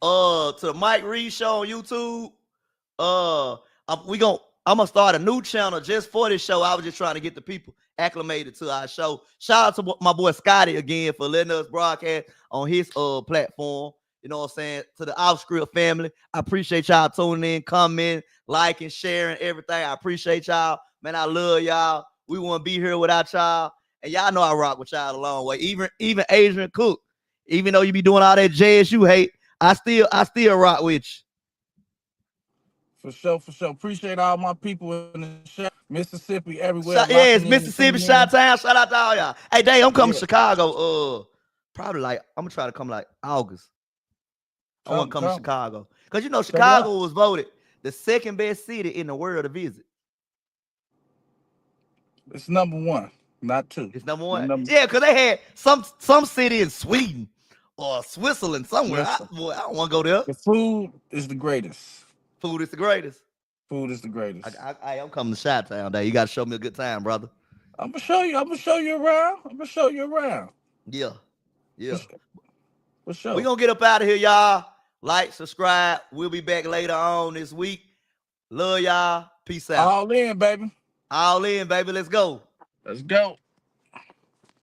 to the Mike Reed Show on YouTube. Uh, I'm gonna start a new channel just for this show. I was just trying to get the people acclimated to our show. Shout out to my boy Scotty again for letting us broadcast on his platform. You know what I'm saying? To the Offscript family, I appreciate y'all tuning in, commenting, liking, sharing everything. I appreciate y'all, man. I love y'all. We wouldn't be here without y'all, and y'all know I rock with y'all a long way. Even Adrian Cook, even though you be doing all that jazz you hate, I still rock with you. For sure, for sure. Appreciate all my people in the chat, Mississippi, everywhere, Yes, locking in and Mississippi, tuning in. Shot Town. Shout out to all y'all. Hey, Dave, I'm coming to Yeah, Chicago. Probably like I'm gonna try to come like August. I want to come to come. Chicago because Check it out. Chicago was voted the second best city in the world to visit. It's number one, not two. It's number We're one. number Yeah, because they had some city in Sweden or Switzerland somewhere. Listen, Boy, I don't want to go there. the food is the greatest. Food is the greatest. Food is the greatest. I'm coming to Shot Town, Dave. You got to show me a good time, brother. I'm gonna show you. I'm gonna show you around. I'm gonna show you around. Yeah, For, yeah. for We sure. gonna get up out of here, y'all. Like, subscribe. We'll be back later on this week. Love y'all. Peace out. All in, baby. All in, baby. Let's go. Let's go.